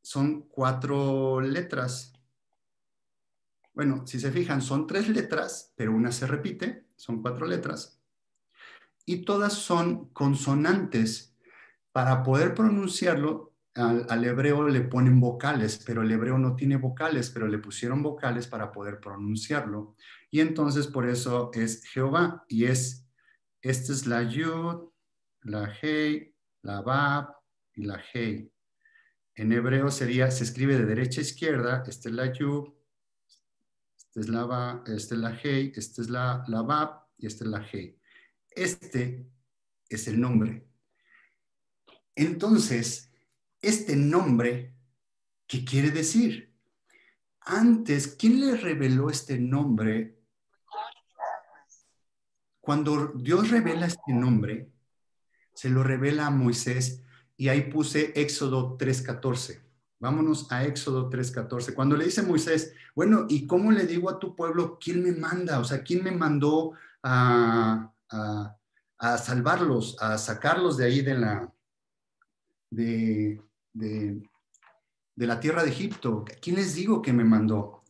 son 4 letras. Bueno, si se fijan, son 3 letras, pero una se repite, son 4 letras, y todas son consonantes. Para poder pronunciarlo, al hebreo le ponen vocales, pero el hebreo no tiene vocales, pero le pusieron vocales para poder pronunciarlo. Y entonces por eso es Jehová, y esta es la Yud, la Hei, la Bab y la Hei. En hebreo se escribe de derecha a izquierda, esta es la Yud, esta es la Ba, esta es la Hei, esta es la Bab y esta es la Hei. Este es el nombre. Entonces, este nombre, ¿qué quiere decir? Antes, ¿quién le reveló este nombre? Cuando Dios revela este nombre, se lo revela a Moisés y ahí puse Éxodo 3:14. Vámonos a Éxodo 3:14. Cuando le dice Moisés, bueno, ¿y cómo le digo a tu pueblo quién me manda? O sea, ¿quién me mandó a salvarlos, a sacarlos de ahí de, de, de la tierra de Egipto? ¿Quién les digo que me mandó?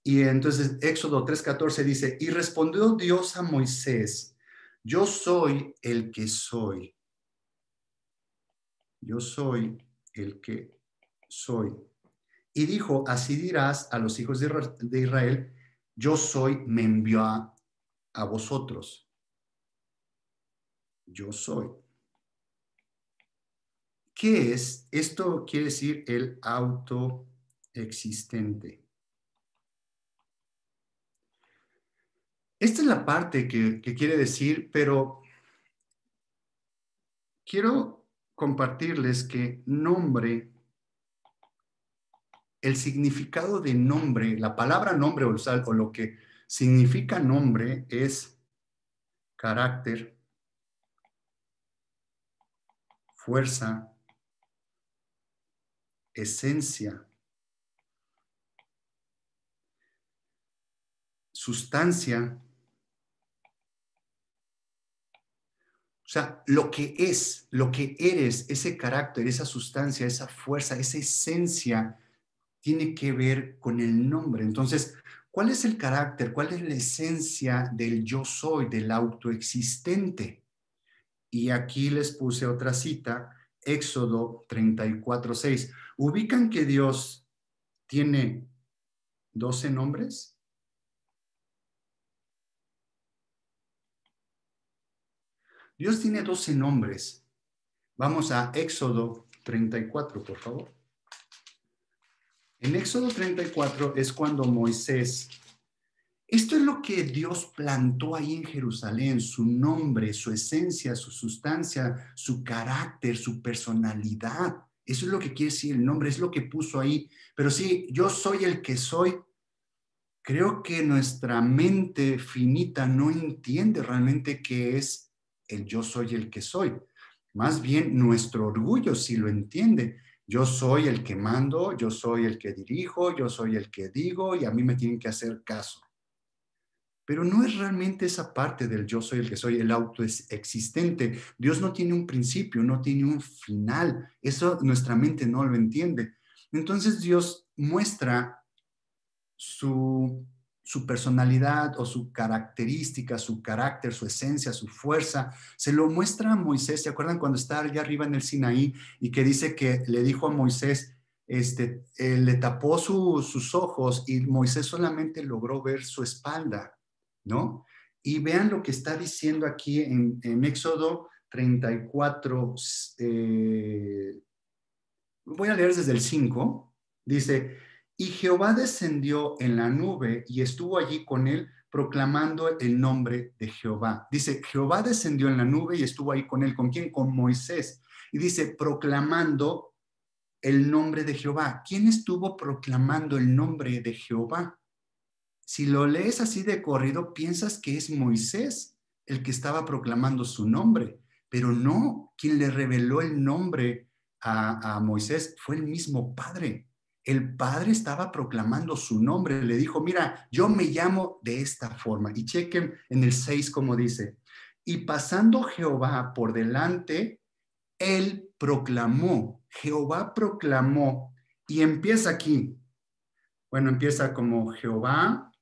Y entonces Éxodo 3:14 dice, y respondió Dios a Moisés, yo soy el que soy. Yo soy el que soy. Y dijo, así dirás a los hijos de Israel, yo soy, me envió a vosotros. Yo soy. ¿Qué es? Esto quiere decir el autoexistente. Esta es la parte que quiere decir, pero quiero compartirles que nombre, el significado de nombre, la palabra nombre o lo que significa nombre es carácter, fuerza, esencia, sustancia, o sea, lo que es, lo que eres, ese carácter, esa sustancia, esa fuerza, esa esencia, tiene que ver con el nombre. Entonces, ¿cuál es el carácter? ¿Cuál es la esencia del yo soy, del autoexistente? Y aquí les puse otra cita, Éxodo 34:6. Ubican que Dios tiene 12 nombres. Dios tiene 12 nombres. Vamos a Éxodo 34, por favor. En Éxodo 34 es cuando Moisés, esto es lo que Dios plantó ahí en Jerusalén, su nombre, su esencia, su sustancia, su carácter, su personalidad. Eso es lo que quiere decir el nombre, es lo que puso ahí. Pero sí, yo soy el que soy. Creo que nuestra mente finita no entiende realmente qué es el yo soy el que soy. Más bien nuestro orgullo sí lo entiende. Yo soy el que mando, yo soy el que dirijo, yo soy el que digo y a mí me tienen que hacer caso. Pero no es realmente esa parte del yo soy el que soy, el autoexistente. Dios no tiene un principio, no tiene un final. Eso nuestra mente no lo entiende. Entonces Dios muestra su, su personalidad o su característica, su carácter, su esencia, su fuerza, se lo muestra a Moisés. ¿Se acuerdan cuando está allá arriba en el Sinaí y que dice que le dijo a Moisés, le tapó sus ojos y Moisés solamente logró ver su espalda, ¿no? Y vean lo que está diciendo aquí en Éxodo 34, voy a leer desde el 5, dice, y Jehová descendió en la nube y estuvo allí con él proclamando el nombre de Jehová. Dice, Jehová descendió en la nube y estuvo ahí con él. ¿Con quién? Con Moisés. Y dice, proclamando el nombre de Jehová. ¿Quién estuvo proclamando el nombre de Jehová? Si lo lees así de corrido, piensas que es Moisés el que estaba proclamando su nombre, pero no, quien le reveló el nombre a Moisés fue el mismo Padre. El Padre estaba proclamando su nombre, le dijo, mira, yo me llamo de esta forma. Y chequen en el 6 como dice, y pasando Jehová por delante, él proclamó, Jehová proclamó, y empieza aquí. Bueno, empieza como Jehová,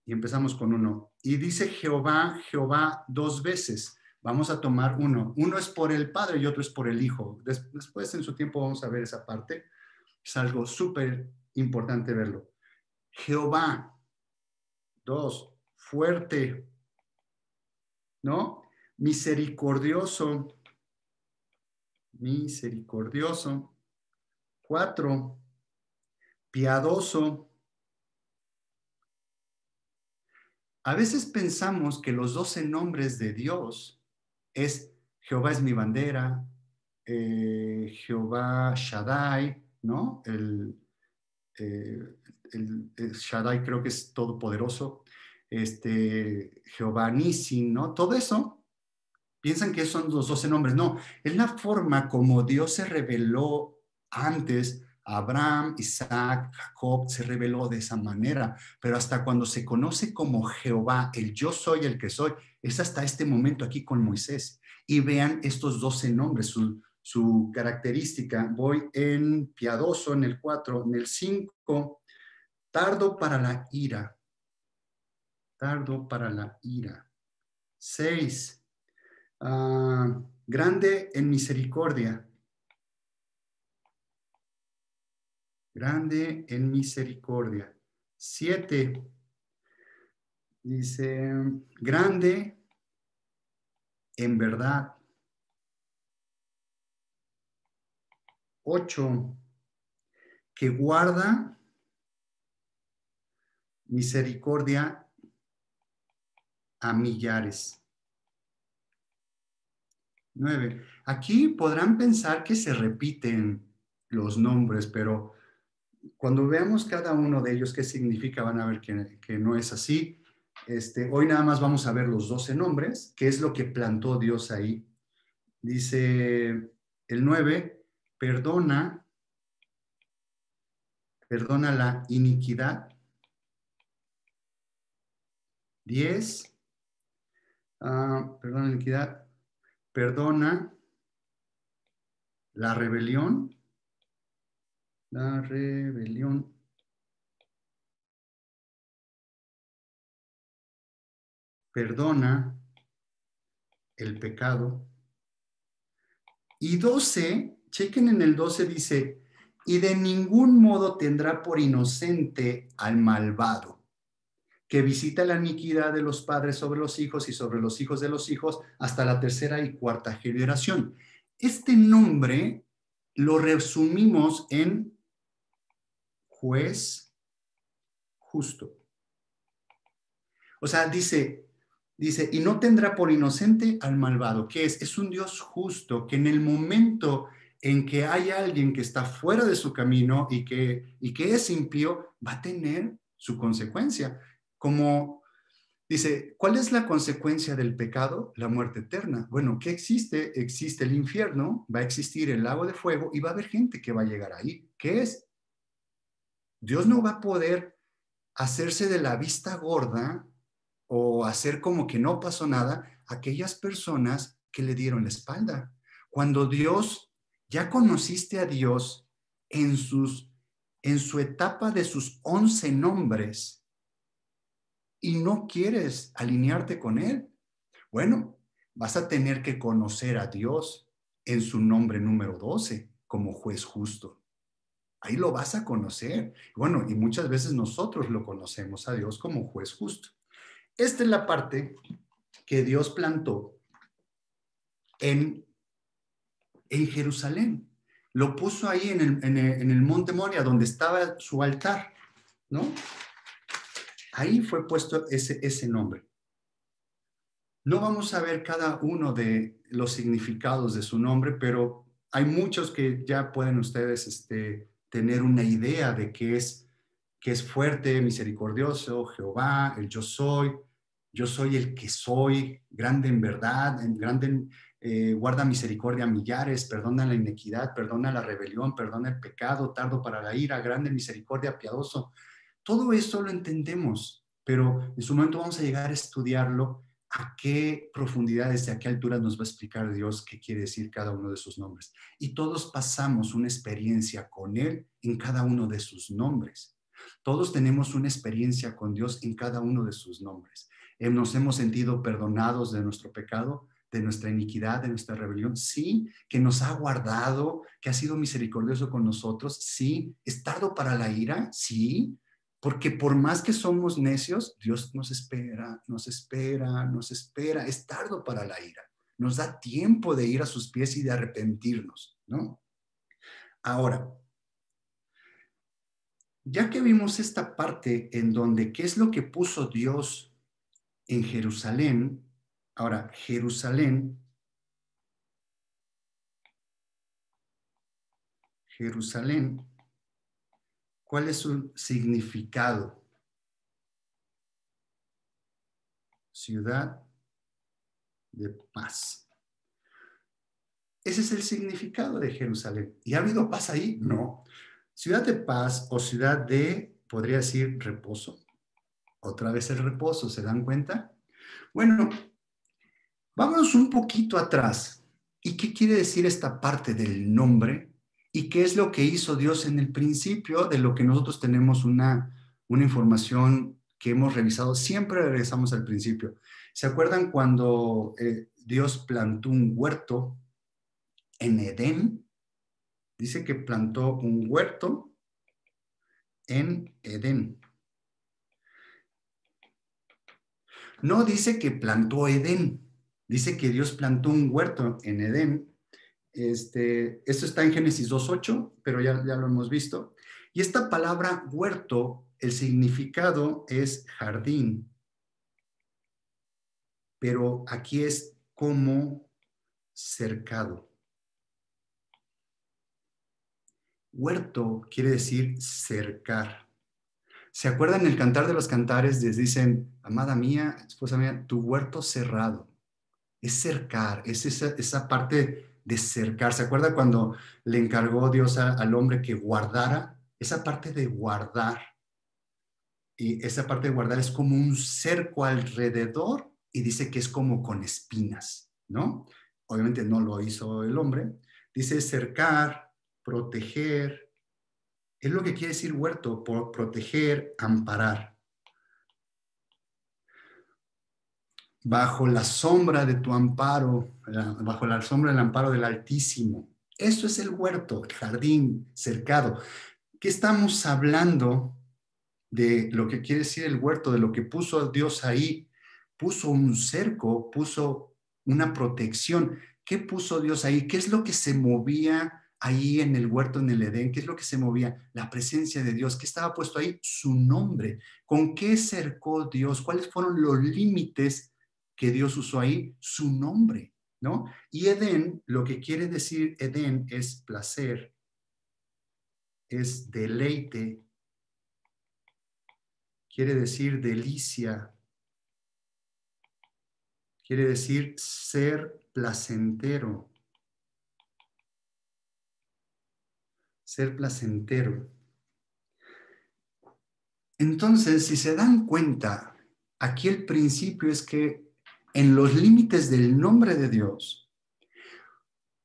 y empezamos con uno. Y dice Jehová, Jehová dos veces. Vamos a tomar uno. Uno es por el Padre y otro es por el Hijo. Después en su tiempo vamos a ver esa parte. Es algo súper importante verlo. Jehová, dos, fuerte, ¿no? Misericordioso, misericordioso. Cuatro, piadoso. A veces pensamos que los 12 nombres de Dios es Jehová es mi bandera, Jehová Shaddai, ¿no? El Shaddai creo que es todopoderoso, Jehová Nissi, ¿no? Todo eso, piensan que son los 12 nombres. No, es la forma como Dios se reveló antes. Abraham, Isaac, Jacob se reveló de esa manera, pero hasta cuando se conoce como Jehová, el yo soy el que soy, es hasta este momento aquí con Moisés. Y vean estos 12 nombres, su característica. Voy en piadoso, en el 4, en el 5, tardo para la ira, tardo para la ira. 6, grande en misericordia, grande en misericordia. 7, dice, grande en verdad. 8, que guarda misericordia a millares. 9, aquí podrán pensar que se repiten los nombres, pero cuando veamos cada uno de ellos qué significa, van a ver que no es así. Hoy nada más vamos a ver los 12 nombres, que es lo que plantó Dios ahí. Dice el 9, perdona la iniquidad. 10, perdona la iniquidad, perdona la rebelión, la rebelión. Perdona el pecado. Y 12, chequen en el 12, dice, y de ningún modo tendrá por inocente al malvado, que visita la iniquidad de los padres sobre los hijos y sobre los hijos de los hijos hasta la tercera y cuarta generación. Este nombre lo resumimos en juez justo. O sea, dice, y no tendrá por inocente al malvado, que es un Dios justo, que en el momento en que hay alguien que está fuera de su camino y que es impío, va a tener su consecuencia. Como dice, ¿cuál es la consecuencia del pecado? La muerte eterna. Bueno, ¿qué existe? Existe el infierno, va a existir el lago de fuego y va a haber gente que va a llegar ahí. ¿Qué es? Dios no va a poder hacerse de la vista gorda o hacer como que no pasó nada a aquellas personas que le dieron la espalda. Cuando Dios, ya conociste a Dios en su etapa de sus 11 nombres y no quieres alinearte con Él, bueno, vas a tener que conocer a Dios en su nombre número 12 como juez justo. Ahí lo vas a conocer. Bueno, y muchas veces nosotros lo conocemos a Dios como juez justo. Esta es la parte que Dios plantó en, en Jerusalén. Lo puso ahí en el monte Moria, donde estaba su altar, ¿no? Ahí fue puesto ese nombre. No vamos a ver cada uno de los significados de su nombre, pero hay muchos que ya pueden ustedes tener una idea de que es fuerte, misericordioso, Jehová, el yo soy el que soy, grande en verdad, guarda misericordia a millares, perdona la inequidad, perdona la rebelión, perdona el pecado, tardo para la ira, grande misericordia, piadoso. Todo eso lo entendemos, pero en su momento vamos a llegar a estudiarlo, a qué profundidades, a qué alturas nos va a explicar Dios qué quiere decir cada uno de sus nombres. Y todos pasamos una experiencia con Él en cada uno de sus nombres. Todos tenemos una experiencia con Dios en cada uno de sus nombres. Nos hemos sentido perdonados de nuestro pecado, de nuestra iniquidad, de nuestra rebelión. Sí, que nos ha guardado, que ha sido misericordioso con nosotros. Sí, es tardo para la ira. Sí, porque por más que somos necios, Dios nos espera, nos espera, nos espera. Es tardo para la ira. Nos da tiempo de ir a sus pies y de arrepentirnos, ¿no? Ahora, ya que vimos esta parte en donde qué es lo que puso Dios en Jerusalén, ahora Jerusalén, ¿cuál es su significado? Ciudad de paz. Ese es el significado de Jerusalén. ¿Y ha habido paz ahí? No. Ciudad de paz o ciudad de, podría decir, reposo. Otra vez el reposo, ¿se dan cuenta? Bueno, vámonos un poquito atrás. ¿Y qué quiere decir esta parte del nombre? ¿Y qué es lo que hizo Dios en el principio de lo que nosotros tenemos una información que hemos revisado? Siempre regresamos al principio. ¿Se acuerdan cuando Dios plantó un huerto en Edén? Dice que plantó un huerto en Edén. No dice que plantó Edén, dice que Dios plantó un huerto en Edén. Esto está en Génesis 2:8, pero ya lo hemos visto. Y esta palabra huerto, el significado es jardín, pero aquí es como cercado. Huerto quiere decir cercar. ¿Se acuerdan el Cantar de los Cantares? Les dicen, amada mía, esposa mía, tu huerto cerrado. Es cercar, es esa parte de cercar. ¿Se acuerda cuando le encargó Dios al hombre que guardara? Esa parte de guardar. Y esa parte de guardar es como un cerco alrededor y dice que es como con espinas, ¿no? Obviamente no lo hizo el hombre. Dice cercar, proteger. Es lo que quiere decir huerto, por proteger, amparar. Bajo la sombra de tu amparo, bajo la sombra del amparo del Altísimo. Eso es el huerto, el jardín cercado. ¿Qué estamos hablando de lo que quiere decir el huerto, de lo que puso Dios ahí? Puso un cerco, puso una protección. ¿Qué puso Dios ahí? ¿Qué es lo que se movía ahí en el huerto, en el Edén? ¿Qué es lo que se movía? La presencia de Dios. ¿Qué estaba puesto ahí? Su nombre. ¿Con qué cercó Dios? ¿Cuáles fueron los límites que Dios usó ahí? Su nombre, ¿no? Y Edén, lo que quiere decir Edén es placer, es deleite, quiere decir delicia, quiere decir ser placentero, ser placentero. Entonces, si se dan cuenta, aquí el principio es que en los límites del nombre de Dios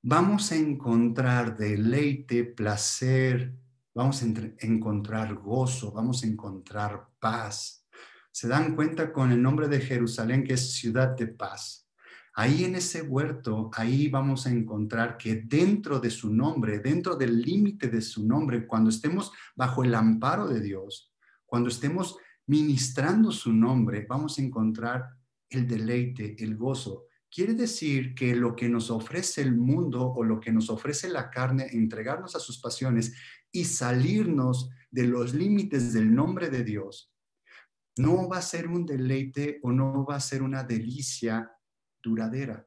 vamos a encontrar deleite, placer, vamos a encontrar gozo, vamos a encontrar paz. Se dan cuenta con el nombre de Jerusalén, que es ciudad de paz. Ahí en ese huerto, ahí vamos a encontrar que dentro de su nombre, dentro del límite de su nombre, cuando estemos bajo el amparo de Dios, cuando estemos ministrando su nombre, vamos a encontrar el deleite, el gozo. Quiere decir que lo que nos ofrece el mundo o lo que nos ofrece la carne, entregarnos a sus pasiones y salirnos de los límites del nombre de Dios, no va a ser un deleite o no va a ser una delicia duradera.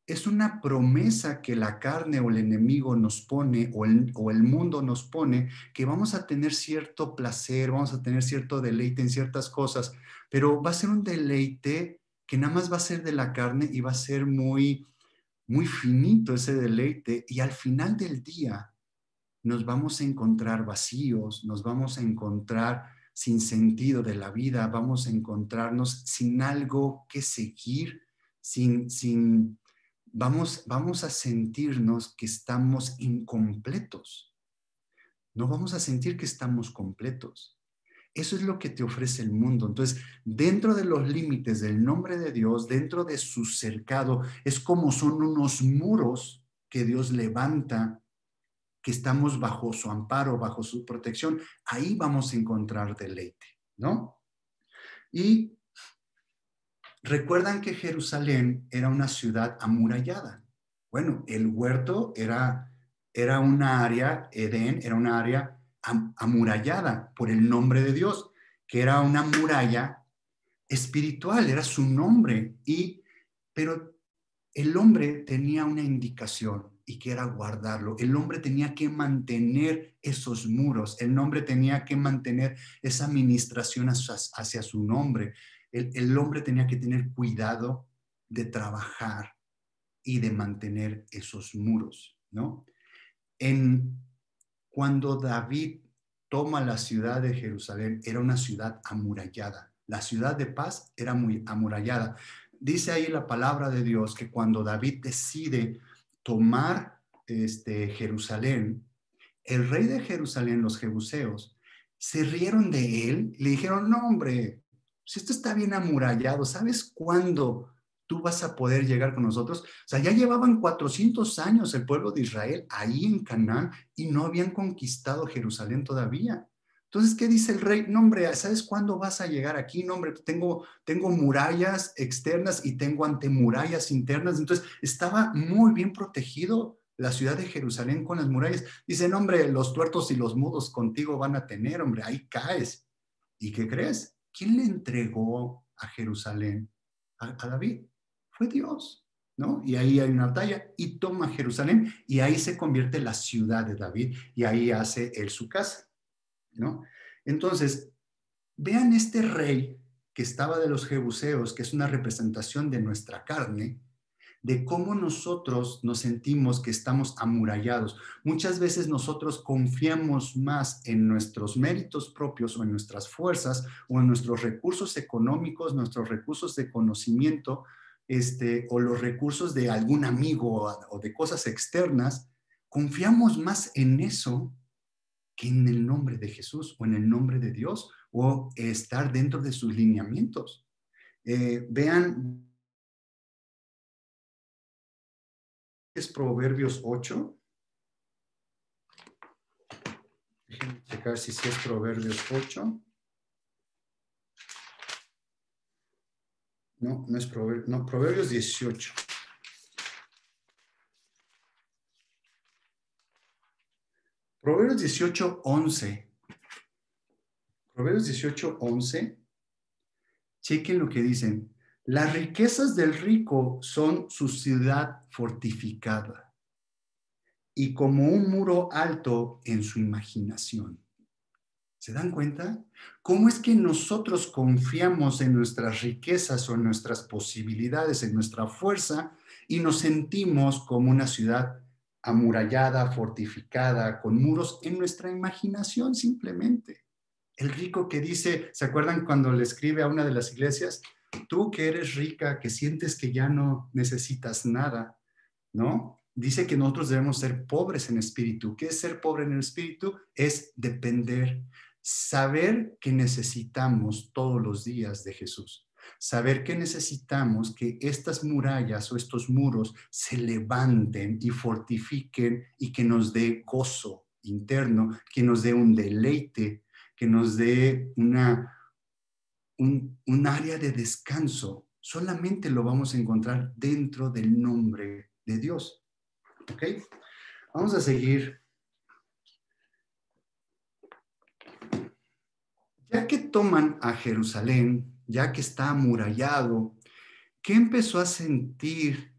Es una promesa que la carne o el enemigo nos pone o el mundo nos pone, que vamos a tener cierto placer, vamos a tener cierto deleite en ciertas cosas, pero va a ser un deleite que nada más va a ser de la carne y va a ser muy, muy finito ese deleite, y al final del día nos vamos a encontrar vacíos, nos vamos a encontrar sin sentido de la vida, vamos a encontrarnos sin algo que seguir, vamos a sentirnos que estamos incompletos. No vamos a sentir que estamos completos. Eso es lo que te ofrece el mundo. Entonces, dentro de los límites del nombre de Dios, dentro de su cercado, es como son unos muros que Dios levanta, que estamos bajo su amparo, bajo su protección. Ahí vamos a encontrar deleite, ¿no? Y recuerdan que Jerusalén era una ciudad amurallada. Bueno, el huerto era una área, Edén era una área amurallada por el nombre de Dios, que era una muralla espiritual, era su nombre. Pero el hombre tenía una indicación y que era guardarlo. El hombre tenía que mantener esos muros. El hombre tenía que mantener esa administración hacia su nombre. El hombre tenía que tener cuidado de trabajar y de mantener esos muros, ¿no? En, Cuando David toma la ciudad de Jerusalén, era una ciudad amurallada. La ciudad de paz era muy amurallada. Dice ahí la palabra de Dios que cuando David decide tomar Jerusalén, el rey de Jerusalén, los jebuseos, se rieron de él y le dijeron, no, hombre, si esto está bien amurallado, ¿sabes cuándo tú vas a poder llegar con nosotros? O sea, ya llevaban 400 años el pueblo de Israel ahí en Canaán y no habían conquistado Jerusalén todavía. Entonces, ¿qué dice el rey? No, hombre, ¿sabes cuándo vas a llegar aquí? No, hombre, tengo murallas externas y tengo antemurallas internas. Entonces, estaba muy bien protegido la ciudad de Jerusalén con las murallas. Dicen, hombre, los tuertos y los mudos contigo van a tener, hombre, ahí caes. ¿Y qué crees? ¿Quién le entregó a Jerusalén? A David. Fue Dios, ¿no? Y ahí hay una batalla y toma Jerusalén y ahí se convierte la ciudad de David y ahí hace él su casa, ¿no? Entonces, vean este rey que estaba de los jebuseos, que es una representación de nuestra carne, de cómo nosotros nos sentimos que estamos amurallados. Muchas veces nosotros confiamos más en nuestros méritos propios o en nuestras fuerzas o en nuestros recursos económicos, nuestros recursos de conocimiento, o los recursos de algún amigo o de cosas externas. Confiamos más en eso que en el nombre de Jesús o en el nombre de Dios o estar dentro de sus lineamientos. Vean, es Proverbios 8. Déjenme checar si es Proverbios 8. No, no es Proverbios, no, Proverbios 18. Proverbios 18:11. Proverbios 18:11. Chequen lo que dicen. Las riquezas del rico son su ciudad fortificada y como un muro alto en su imaginación. ¿Se dan cuenta? ¿Cómo es que nosotros confiamos en nuestras riquezas o en nuestras posibilidades, en nuestra fuerza y nos sentimos como una ciudad amurallada, fortificada, con muros en nuestra imaginación simplemente? El rico que dice, ¿se acuerdan cuando le escribe a una de las iglesias? Tú que eres rica, que sientes que ya no necesitas nada, ¿no? Dice que nosotros debemos ser pobres en espíritu. ¿Qué es ser pobre en el espíritu? Es depender, saber que necesitamos todos los días de Jesús. Saber que necesitamos que estas murallas o estos muros se levanten y fortifiquen y que nos dé gozo interno, que nos dé un deleite, que nos dé un área de descanso. Solamente lo vamos a encontrar dentro del nombre de Dios. ¿Ok? Vamos a seguir. Ya que toman a Jerusalén, ya que está amurallado, ¿qué empezó a sentir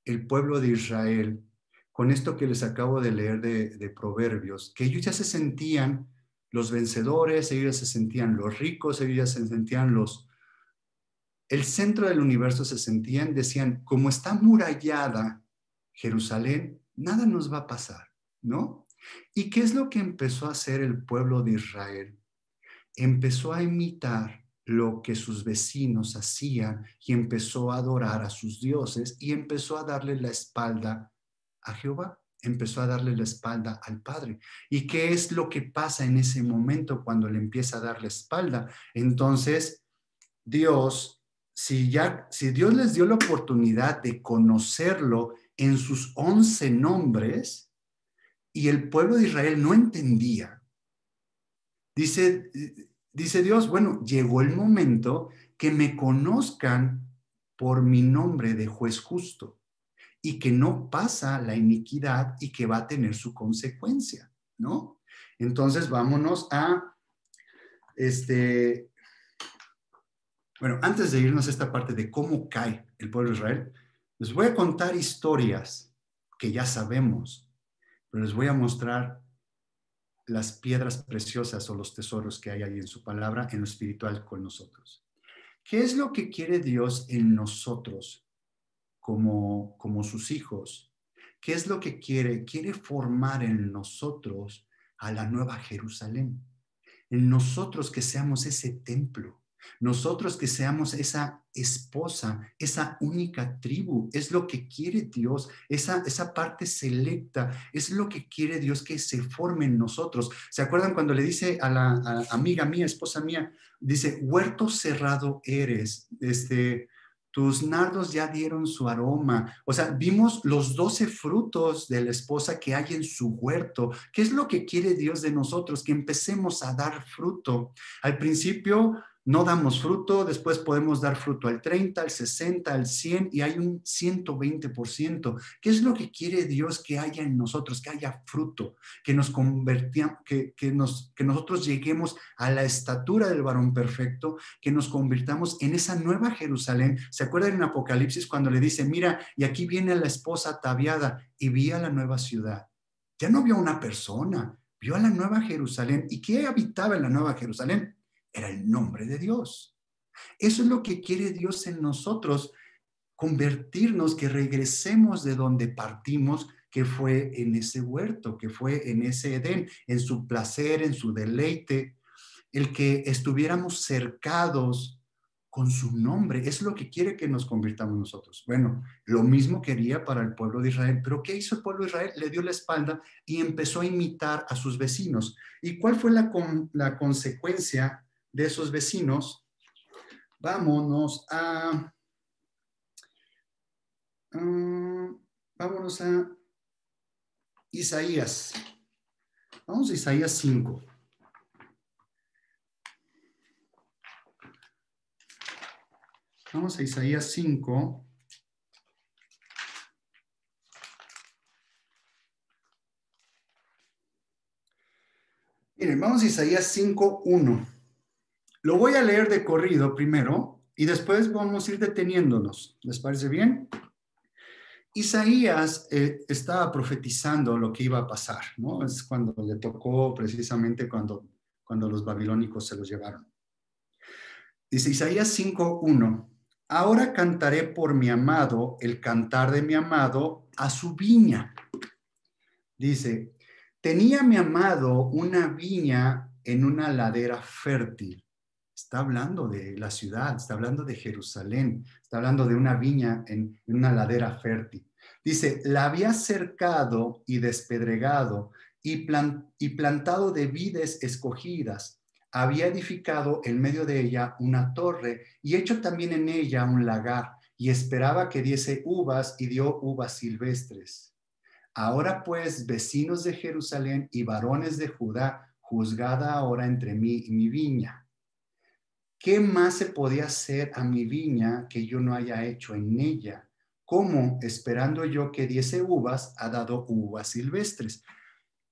el pueblo de Israel con esto que les acabo de leer de Proverbios? Que ellos ya se sentían los vencedores, ellos ya se sentían los ricos, ellos ya se sentían el centro del universo se sentían, decían, como está amurallada Jerusalén, nada nos va a pasar, ¿no? ¿Y qué es lo que empezó a hacer el pueblo de Israel? Empezó a imitar lo que sus vecinos hacían y empezó a adorar a sus dioses y empezó a darle la espalda a Jehová, empezó a darle la espalda al Padre. ¿Y qué es lo que pasa en ese momento cuando le empieza a dar la espalda? Entonces, Dios, si Dios les dio la oportunidad de conocerlo en sus 11 nombres y el pueblo de Israel no entendía, dice, dice Dios, bueno, llegó el momento que me conozcan por mi nombre de juez justo y que no pasa la iniquidad y que va a tener su consecuencia, ¿no? Entonces vámonos a bueno, antes de irnos a esta parte de cómo cae el pueblo de Israel, les voy a contar historias que ya sabemos, pero les voy a mostrar las piedras preciosas o los tesoros que hay ahí en su palabra, en lo espiritual con nosotros. ¿Qué es lo que quiere Dios en nosotros como sus hijos? ¿Qué es lo que quiere? Quiere formar en nosotros a la nueva Jerusalén. En nosotros que seamos ese templo, nosotros que seamos esa esposa, esa única tribu, es lo que quiere Dios, esa parte selecta, es lo que quiere Dios que se forme en nosotros. ¿Se acuerdan cuando le dice a la amiga mía, esposa mía, dice, huerto cerrado eres, tus nardos ya dieron su aroma? O sea, vimos los 12 frutos de la esposa que hay en su huerto. ¿Qué es lo que quiere Dios de nosotros? Que empecemos a dar fruto. Al principio no damos fruto, después podemos dar fruto al 30, al 60, al 100 y hay un 120%. ¿Qué es lo que quiere Dios que haya en nosotros? Que haya fruto, que nos convertamos, que nosotros lleguemos a la estatura del varón perfecto, que nos convirtamos en esa nueva Jerusalén. ¿Se acuerdan en Apocalipsis cuando le dice, mira, y aquí viene la esposa ataviada y vi a la nueva ciudad? Ya no vio a una persona, vio a la nueva Jerusalén. ¿Y qué habitaba en la nueva Jerusalén? Era el nombre de Dios. Eso es lo que quiere Dios en nosotros, convertirnos, que regresemos de donde partimos, que fue en ese huerto, que fue en ese Edén, en su placer, en su deleite, el que estuviéramos cercados con su nombre. Es lo que quiere que nos convirtamos nosotros. Bueno, lo mismo quería para el pueblo de Israel, pero ¿qué hizo el pueblo de Israel? Le dio la espalda y empezó a imitar a sus vecinos. ¿Y cuál fue la consecuencia de esos vecinos? Vámonos a, vámonos a Isaías. Vamos a Isaías 5. Vamos a Isaías 5. Miren, vamos a Isaías 5:1. Lo voy a leer de corrido primero y después vamos a ir deteniéndonos. ¿Les parece bien? Isaías estaba profetizando lo que iba a pasar, ¿no? Es cuando le tocó precisamente cuando los babilónicos se los llevaron. Dice Isaías 5:1, ahora cantaré por mi amado el cantar de mi amado a su viña. Dice, tenía mi amado una viña en una ladera fértil. Está hablando de la ciudad, está hablando de Jerusalén, está hablando de una viña en una ladera fértil. Dice, la había cercado y despedregado y plantado de vides escogidas. Había edificado en medio de ella una torre y hecho también en ella un lagar y esperaba que diese uvas y dio uvas silvestres. Ahora pues, vecinos de Jerusalén y varones de Judá, juzgad ahora entre mí y mi viña. ¿Qué más se podía hacer a mi viña que yo no haya hecho en ella? ¿Cómo, esperando yo que diese uvas, ha dado uvas silvestres?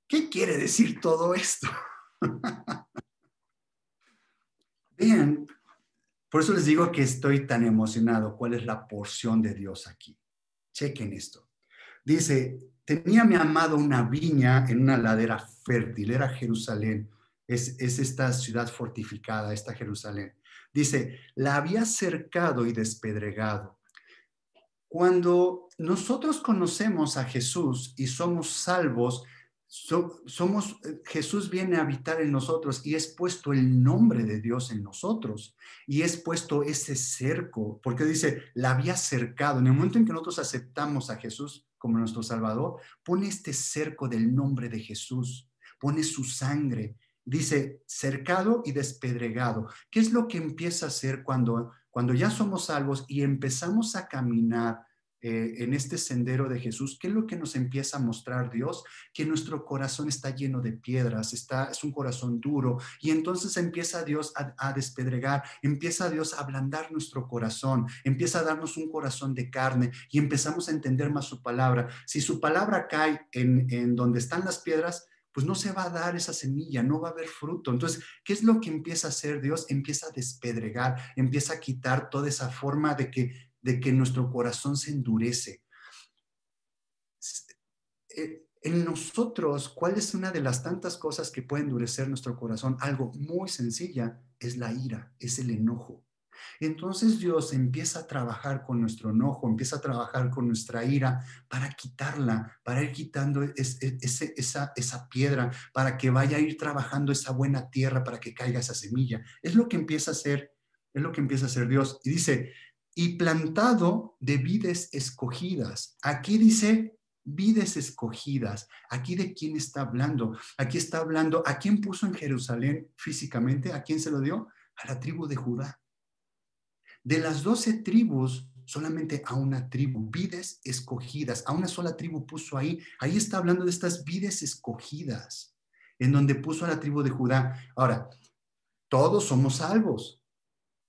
¿Qué quiere decir todo esto? Vean, por eso les digo que estoy tan emocionado. ¿Cuál es la porción de Dios aquí? Chequen esto. Dice, tenía mi amado una viña en una ladera fértil, era Jerusalén, es esta ciudad fortificada, esta Jerusalén. Dice, la había cercado y despedregado. Cuando nosotros conocemos a Jesús y somos salvos, Jesús viene a habitar en nosotros y es puesto el nombre de Dios en nosotros y es puesto ese cerco, porque dice, la había cercado. En el momento en que nosotros aceptamos a Jesús como nuestro Salvador, pone este cerco del nombre de Jesús, pone su sangre, dice, cercado y despedregado. ¿Qué es lo que empieza a hacer cuando ya somos salvos y empezamos a caminar en este sendero de Jesús? ¿Qué es lo que nos empieza a mostrar Dios? Que nuestro corazón está lleno de piedras, es un corazón duro, y entonces empieza Dios a despedregar, empieza Dios a ablandar nuestro corazón, empieza a darnos un corazón de carne y empezamos a entender más su palabra. Si su palabra cae en donde están las piedras, pues no se va a dar esa semilla, no va a haber fruto. Entonces, ¿qué es lo que empieza a hacer Dios? Empieza a despedregar, empieza a quitar toda esa forma de que nuestro corazón se endurece. En nosotros, ¿cuál es una de las tantas cosas que puede endurecer nuestro corazón? Algo muy sencilla, es la ira, es el enojo. Entonces Dios empieza a trabajar con nuestro enojo, empieza a trabajar con nuestra ira para quitarla, para ir quitando esa piedra, para que vaya a ir trabajando esa buena tierra, para que caiga esa semilla. Es lo que empieza a hacer, es lo que empieza a hacer Dios. Y dice, y plantado de vides escogidas. Aquí dice vides escogidas. Aquí de quién está hablando. Aquí está hablando, ¿a quién puso en Jerusalén físicamente? ¿A quién se lo dio? A la tribu de Judá. De las 12 tribus, solamente a una tribu, vides escogidas, a una sola tribu puso ahí. Ahí está hablando de estas vides escogidas, en donde puso a la tribu de Judá. Ahora, todos somos salvos,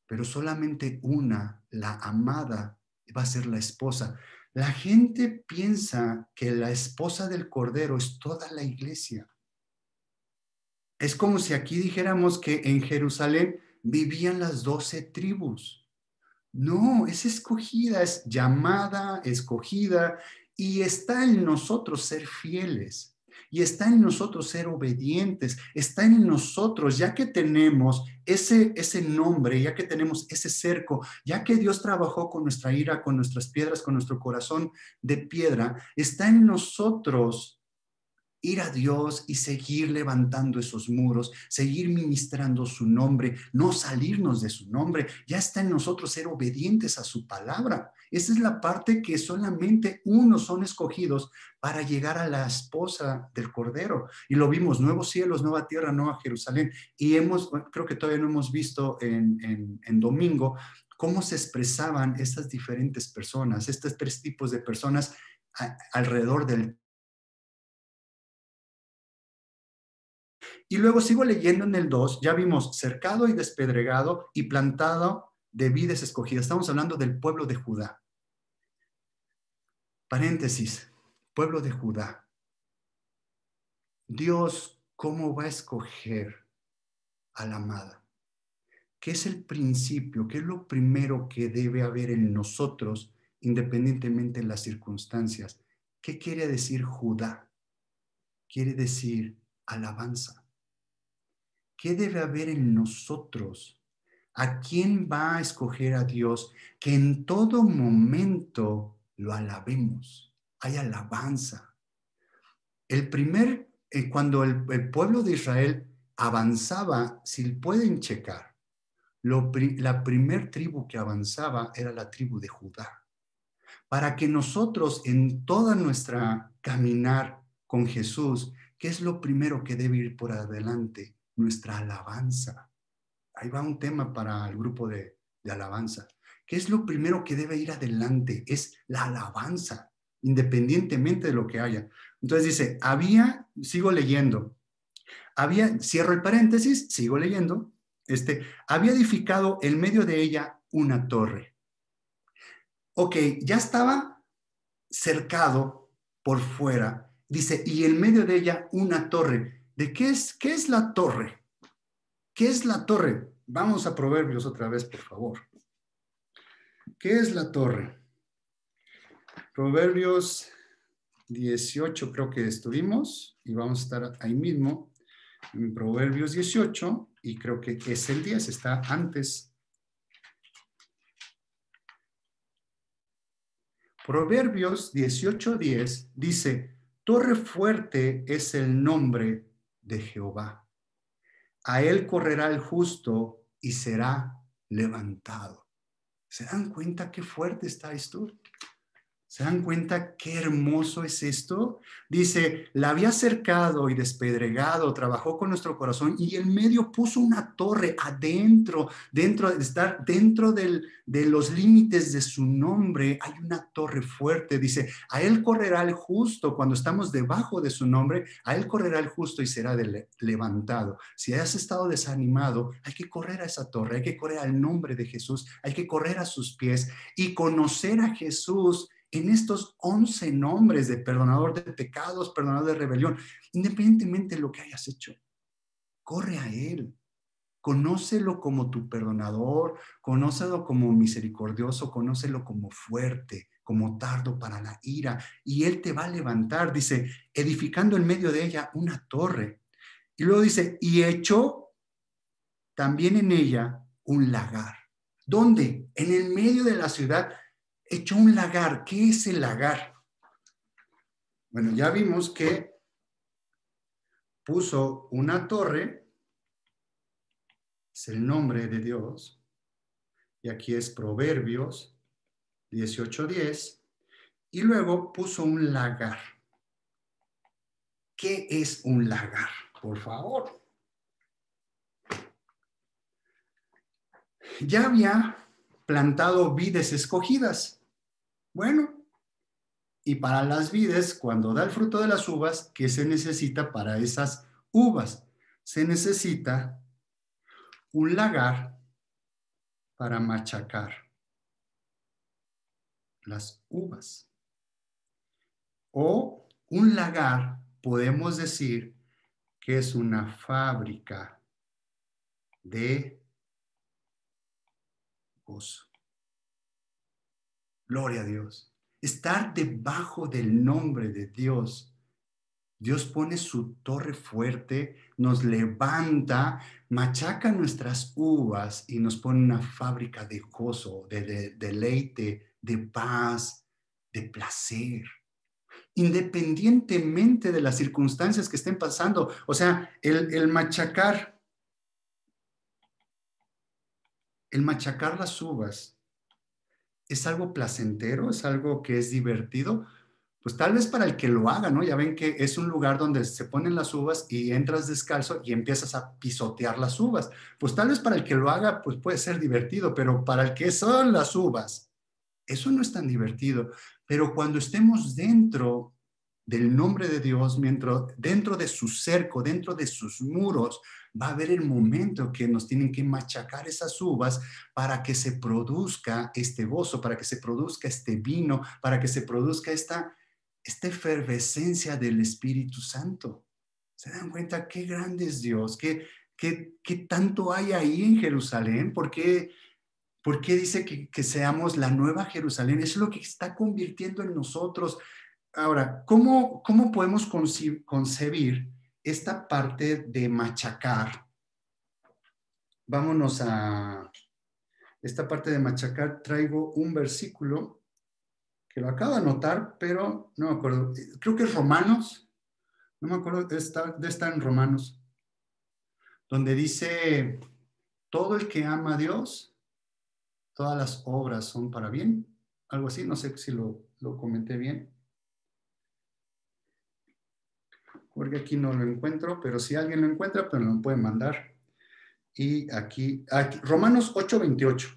pero solamente una, la amada, va a ser la esposa. La gente piensa que la esposa del Cordero es toda la iglesia. Es como si aquí dijéramos que en Jerusalén vivían las 12 tribus. No, es escogida, es llamada, escogida, y está en nosotros ser fieles, y está en nosotros ser obedientes, está en nosotros, ya que tenemos ese nombre, ya que tenemos ese cerco, ya que Dios trabajó con nuestra ira, con nuestras piedras, con nuestro corazón de piedra, está en nosotros ir a Dios y seguir levantando esos muros, seguir ministrando su nombre, no salirnos de su nombre. Ya está en nosotros ser obedientes a su palabra. Esa es la parte que solamente unos son escogidos para llegar a la esposa del Cordero. Y lo vimos, nuevos cielos, nueva tierra, nueva Jerusalén. Y creo que todavía no hemos visto en domingo cómo se expresaban estas diferentes personas, estos tres tipos de personas alrededor del Y luego sigo leyendo en el 2, ya vimos cercado y despedregado y plantado de vides escogidas. Estamos hablando del pueblo de Judá. Paréntesis, pueblo de Judá. Dios, ¿cómo va a escoger a la amada? ¿Qué es el principio? ¿Qué es lo primero que debe haber en nosotros, independientemente de las circunstancias? ¿Qué quiere decir Judá? Quiere decir alabanza. ¿Qué debe haber en nosotros? ¿A quién va a escoger a Dios? Que en todo momento lo alabemos. Hay alabanza. Cuando el pueblo de Israel avanzaba, si pueden checar, la primer tribu que avanzaba era la tribu de Judá. Para que nosotros en toda nuestra caminar con Jesús, ¿qué es lo primero que debe ir por adelante? Nuestra alabanza. Ahí va un tema para el grupo de alabanza. ¿Qué es lo primero que debe ir adelante? Es la alabanza, independientemente de lo que haya. Entonces dice, sigo leyendo, cierro el paréntesis, sigo leyendo, había edificado en medio de ella una torre. Ok, ya estaba cercado por fuera, dice, y en medio de ella una torre. ¿De qué es la torre? ¿Qué es la torre? Vamos a Proverbios otra vez, por favor. ¿Qué es la torre? Proverbios 18 creo que estuvimos y vamos a estar ahí mismo en Proverbios 18 y creo que es el 10, está antes. Proverbios 18:10 dice, torre fuerte es el nombre de Jehová. A él correrá el justo y será levantado. ¿Se dan cuenta qué fuerte está esto? ¿Se dan cuenta qué hermoso es esto? Dice, la había cercado y despedregado, trabajó con nuestro corazón y en medio puso una torre adentro, dentro de los límites de su nombre, hay una torre fuerte. Dice, a él correrá el justo, cuando estamos debajo de su nombre, a él correrá el justo y será levantado. Si has estado desanimado, hay que correr a esa torre, hay que correr al nombre de Jesús, hay que correr a sus pies y conocer a Jesús en estos 11 nombres de perdonador de pecados, perdonador de rebelión, independientemente de lo que hayas hecho, corre a Él. Conócelo como tu perdonador, conócelo como misericordioso, conócelo como fuerte, como tardo para la ira, y Él te va a levantar, dice, edificando en medio de ella una torre. Y luego dice, y echó también en ella un lagar. ¿Dónde? En el medio de la ciudad. Echó un lagar. ¿Qué es el lagar? Bueno, ya vimos que puso una torre, es el nombre de Dios, y aquí es Proverbios 18:10, y luego puso un lagar. ¿Qué es un lagar? Por favor. Ya había plantado vides escogidas. Bueno, y para las vides, cuando da el fruto de las uvas, ¿qué se necesita para esas uvas? Se necesita un lagar para machacar las uvas. O un lagar, podemos decir que es una fábrica de gozo. Gloria a Dios. Estar debajo del nombre de Dios. Dios pone su torre fuerte, nos levanta, machaca nuestras uvas y nos pone una fábrica de gozo, de deleite, de paz, de placer, independientemente de las circunstancias que estén pasando. O sea, el machacar las uvas es algo placentero, es algo que es divertido. Pues tal vez para el que lo haga, ¿no? Ya ven que es un lugar donde se ponen las uvas y entras descalzo y empiezas a pisotear las uvas. Pues tal vez para el que lo haga, pues puede ser divertido, pero para el que son las uvas, eso no es tan divertido. Pero cuando estemos dentro, del nombre de Dios, mientras dentro de su cerco, dentro de sus muros, va a haber el momento que nos tienen que machacar esas uvas para que se produzca este gozo, para que se produzca este vino, para que se produzca esta efervescencia del Espíritu Santo. ¿Se dan cuenta qué grande es Dios? ¿Qué tanto hay ahí en Jerusalén? ¿Por qué dice que seamos la nueva Jerusalén? Eso es lo que está convirtiendo en nosotros. Ahora, ¿cómo podemos concebir esta parte de machacar? Vámonos a esta parte de machacar. Traigo un versículo que lo acabo de anotar, pero no me acuerdo. Creo que es Romanos. No me acuerdo de estar en Romanos, donde dice, todo el que ama a Dios, todas las obras son para bien. Algo así, no sé si lo comenté bien. Porque aquí no lo encuentro, pero si alguien lo encuentra, pues lo pueden mandar. Y aquí Romanos 8:28.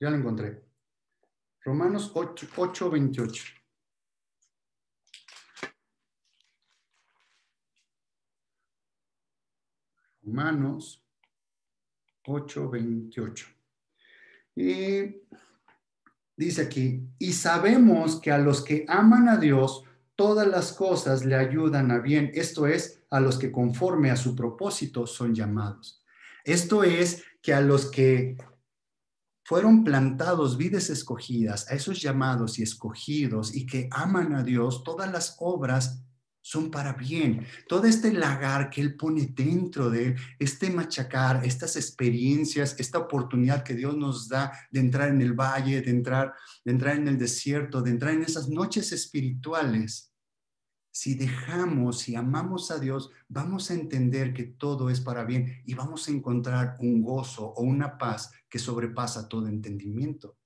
Ya lo encontré. Romanos 8:28. Romanos 8:28. Y dice aquí, y sabemos que a los que aman a Dios, todas las cosas le ayudan a bien. Esto es, a los que conforme a su propósito son llamados. Esto es que a los que fueron plantados, vides escogidas, a esos llamados y escogidos y que aman a Dios, todas las obras son para bien. Todo este lagar que Él pone dentro de Él, este machacar, estas experiencias, esta oportunidad que Dios nos da de entrar en el valle, de entrar en el desierto, de entrar en esas noches espirituales. Si dejamos, si amamos a Dios, vamos a entender que todo es para bien y vamos a encontrar un gozo o una paz que sobrepasa todo entendimiento.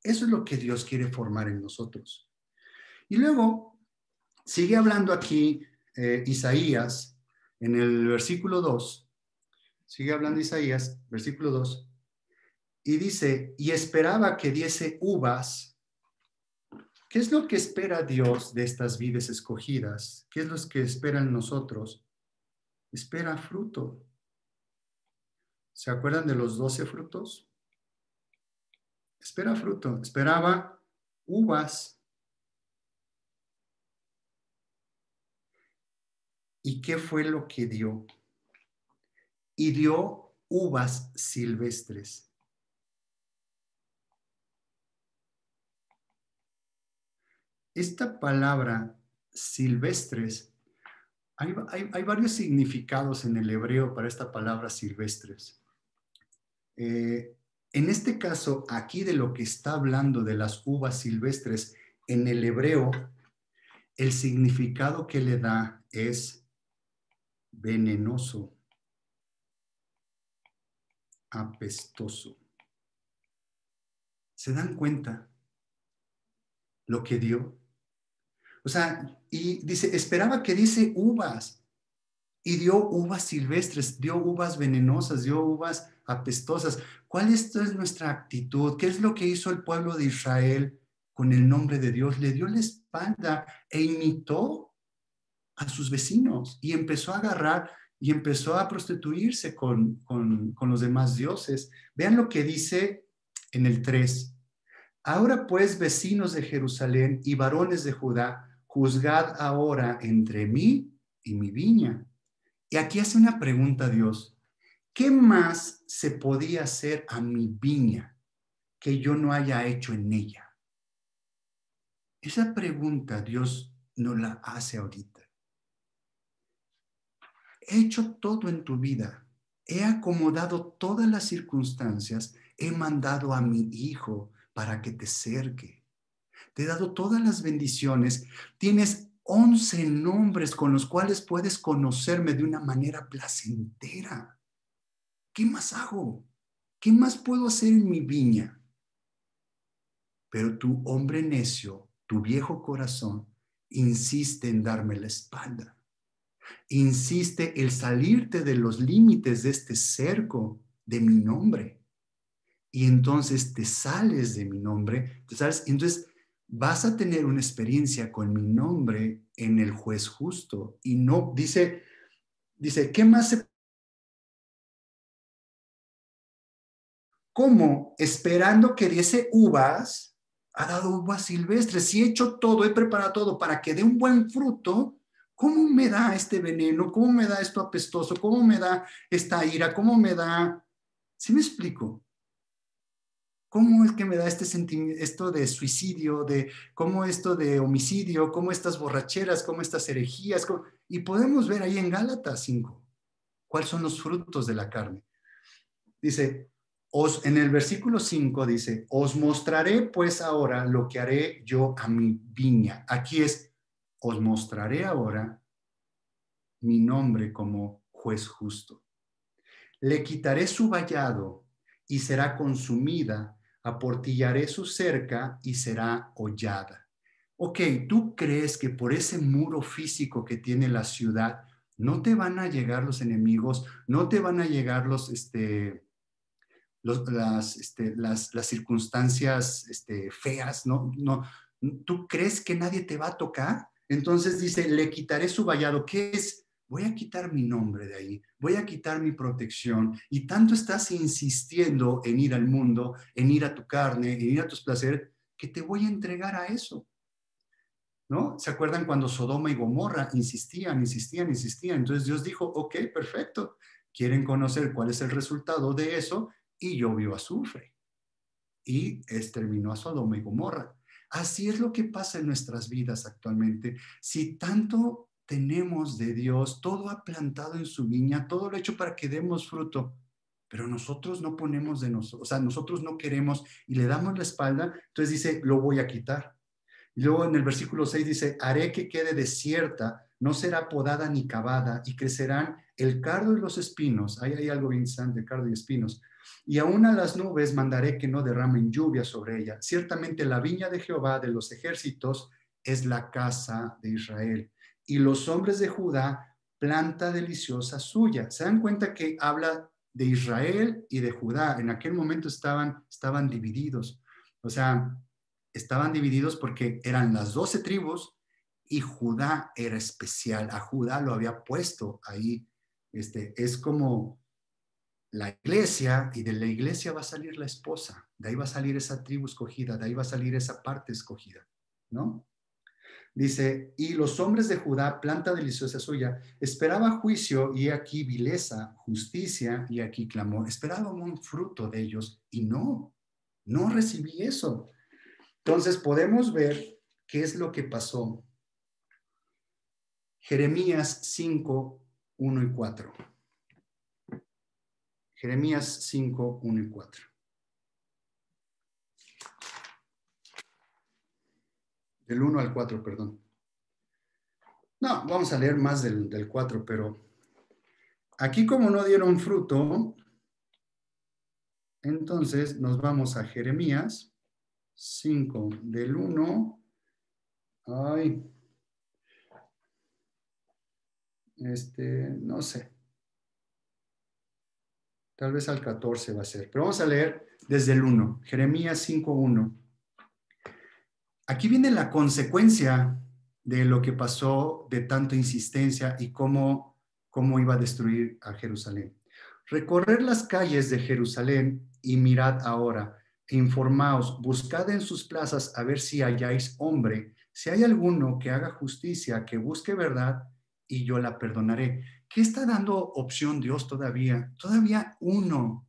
Eso es lo que Dios quiere formar en nosotros. Y luego sigue hablando aquí Isaías en el versículo 2. Sigue hablando Isaías, versículo 2. Y dice, y esperaba que diese uvas. ¿Qué es lo que espera Dios de estas vides escogidas? ¿Qué es lo que esperan nosotros? Espera fruto. ¿Se acuerdan de los 12 frutos? Espera fruto. Esperaba uvas. ¿Y qué fue lo que dio? Y dio uvas silvestres. Esta palabra silvestres, hay varios significados en el hebreo para esta palabra silvestres. En este caso, aquí de lo que está hablando de las uvas silvestres, en el hebreo, el significado que le da es venenoso, apestoso. ¿Se dan cuenta lo que dio? O sea, y dice, esperaba que diese uvas, y dio uvas silvestres, dio uvas venenosas, dio uvas apestosas. ¿Cuál es nuestra actitud? ¿Qué es lo que hizo el pueblo de Israel con el nombre de Dios? Le dio la espalda e imitó a sus vecinos y empezó a agarrar y empezó a prostituirse con los demás dioses. Vean lo que dice en el 3. Ahora pues, vecinos de Jerusalén y varones de Judá, juzgad ahora entre mí y mi viña. Y aquí hace una pregunta a Dios. ¿Qué más se podía hacer a mi viña que yo no haya hecho en ella? Esa pregunta Dios no la hace ahorita. He hecho todo en tu vida. He acomodado todas las circunstancias. He mandado a mi hijo para que te cerque. Te he dado todas las bendiciones. Tienes 11 nombres con los cuales puedes conocerme de una manera placentera. ¿Qué más hago? ¿Qué más puedo hacer en mi viña? Pero tu hombre necio, tu viejo corazón, insiste en darme la espalda. Insiste en salirte de los límites de este cerco de mi nombre. Y entonces te sales de mi nombre, te sales. Entonces vas a tener una experiencia con mi nombre en el juez justo. Y no, dice, ¿qué más se... ¿Cómo? Esperando que diese uvas, ha dado uvas silvestres. Si he hecho todo, he preparado todo para que dé un buen fruto, ¿cómo me da este veneno? ¿Cómo me da esto apestoso? ¿Cómo me da esta ira? ¿Cómo me da... ¿Sí me explico? ¿Cómo es que me da este sentimiento, esto de suicidio, de cómo esto de homicidio, cómo estas borracheras, cómo estas herejías? Y podemos ver ahí en Gálatas 5, ¿cuáles son los frutos de la carne? Dice, en el versículo 5 dice, os mostraré pues ahora lo que haré yo a mi viña. Aquí es, os mostraré ahora mi nombre como juez justo. Le quitaré su vallado y será consumida, aportillaré su cerca y será hollada. Ok, ¿tú crees que por ese muro físico que tiene la ciudad no te van a llegar los enemigos, no te van a llegar las circunstancias feas, ¿no? No, ¿tú crees que nadie te va a tocar? Entonces dice, le quitaré su vallado. ¿Qué es? Voy a quitar mi nombre de ahí, voy a quitar mi protección. Y tanto estás insistiendo en ir al mundo, en ir a tu carne, en ir a tus placeres, que te voy a entregar a eso, ¿no? ¿Se acuerdan cuando Sodoma y Gomorra insistían? Entonces Dios dijo, ok, perfecto. Quieren conocer cuál es el resultado de eso y llovió azufre y exterminó a Sodoma y Gomorra. Así es lo que pasa en nuestras vidas actualmente. Si tanto tenemos de Dios, todo ha plantado en su viña, todo lo hecho para que demos fruto, pero nosotros no ponemos de nosotros, o sea, nosotros no queremos y le damos la espalda, entonces dice, lo voy a quitar. Y luego en el versículo 6 dice, haré que quede desierta, no será podada ni cavada, y crecerán el cardo y los espinos. Ahí hay algo bien interesante, cardo y espinos. Y aún a las nubes mandaré que no derramen lluvia sobre ella. Ciertamente la viña de Jehová de los ejércitos es la casa de Israel. Y los hombres de Judá, planta deliciosa suya. ¿Se dan cuenta que habla de Israel y de Judá? En aquel momento estaban divididos. O sea, estaban divididos porque eran las 12 tribus y Judá era especial. A Judá lo había puesto ahí. Es como la iglesia, y de la iglesia va a salir la esposa, de ahí va a salir esa tribu escogida, de ahí va a salir esa parte escogida, ¿no? Dice, y los hombres de Judá, planta deliciosa suya, esperaba juicio y aquí vileza, justicia y aquí clamor. Esperaba un fruto de ellos y no recibí eso. Entonces podemos ver qué es lo que pasó. Jeremías 5, 1 y 4. Jeremías 5, 1 y 4. Del 1 al 4, perdón. No, vamos a leer más del 4, pero aquí como no dieron fruto, entonces nos vamos a Jeremías 5, del 1. Ay, no sé. Tal vez al 14 va a ser. Pero vamos a leer desde el 1. Jeremías 5, 1. Aquí viene la consecuencia de lo que pasó, de tanta insistencia y cómo iba a destruir a Jerusalén. Recorred las calles de Jerusalén y mirad ahora, e informaos, buscad en sus plazas a ver si halláis hombre, si hay alguno que haga justicia, que busque verdad, y yo la perdonaré. ¿Qué está dando opción Dios todavía? Todavía uno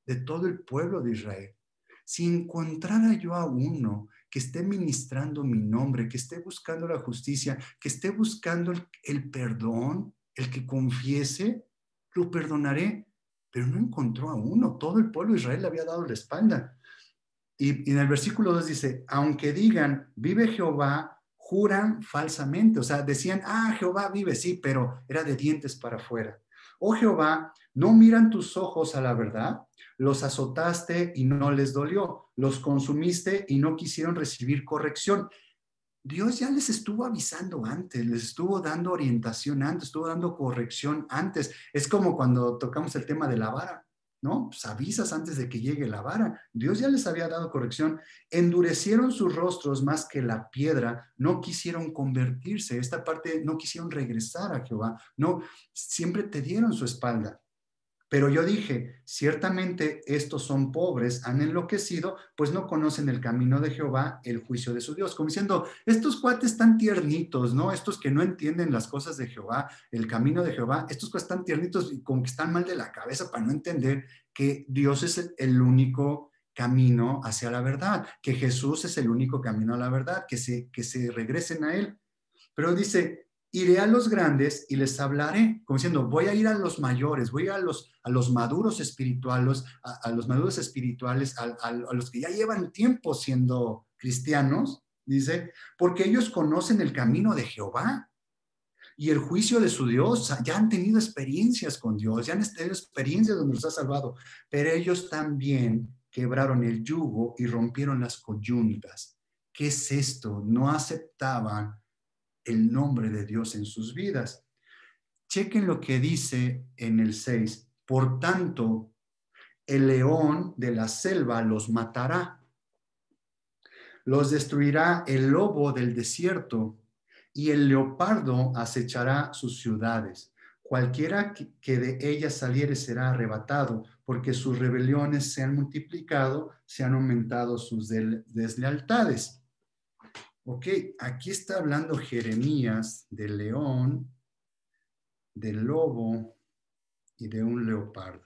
de todo el pueblo de Israel. Si encontrara yo a uno que esté ministrando mi nombre, que esté buscando la justicia, que esté buscando el perdón, el que confiese, lo perdonaré. Pero no encontró a uno. Todo el pueblo de Israel le había dado la espalda. Y en el versículo 2 dice, aunque digan, vive Jehová, juran falsamente. O sea, decían, Jehová vive, sí, pero era de dientes para afuera. Oh Jehová, ¿no miran tus ojos a la verdad? Los azotaste y no les dolió. Los consumiste y no quisieron recibir corrección. Dios ya les estuvo avisando antes, les estuvo dando orientación antes, estuvo dando corrección antes. Es como cuando tocamos el tema de la vara. ¿no? Pues avisas antes de que llegue la vara. Dios ya les había dado corrección. Endurecieron sus rostros más que la piedra, no quisieron convertirse. Esta parte, no quisieron regresar a Jehová, no, siempre te dieron su espalda. Pero yo dije, ciertamente estos son pobres, han enloquecido, pues no conocen el camino de Jehová, el juicio de su Dios. Como diciendo, estos cuates tan tiernitos, ¿no? Estos que no entienden las cosas de Jehová, el camino de Jehová, estos cuates tan tiernitos y como que están mal de la cabeza para no entender que Dios es el único camino hacia la verdad, que Jesús es el único camino a la verdad, que se regresen a Él. Pero dice, iré a los grandes y les hablaré, como diciendo, voy a ir a los mayores, voy a los maduros espirituales, a los maduros espirituales, a los que ya llevan tiempo siendo cristianos, dice, porque ellos conocen el camino de Jehová y el juicio de su Dios, ya han tenido experiencias con Dios, ya han tenido experiencias donde los ha salvado, pero ellos también quebraron el yugo y rompieron las coyuntas. ¿Qué es esto? No aceptaban el nombre de Dios en sus vidas. Chequen lo que dice en el 6. Por tanto, el león de la selva los matará, los destruirá el lobo del desierto y el leopardo acechará sus ciudades. Cualquiera que de ellas saliere será arrebatado, porque sus rebeliones se han multiplicado, se han aumentado sus deslealtades. Ok, aquí está hablando Jeremías del león, del lobo y de un leopardo.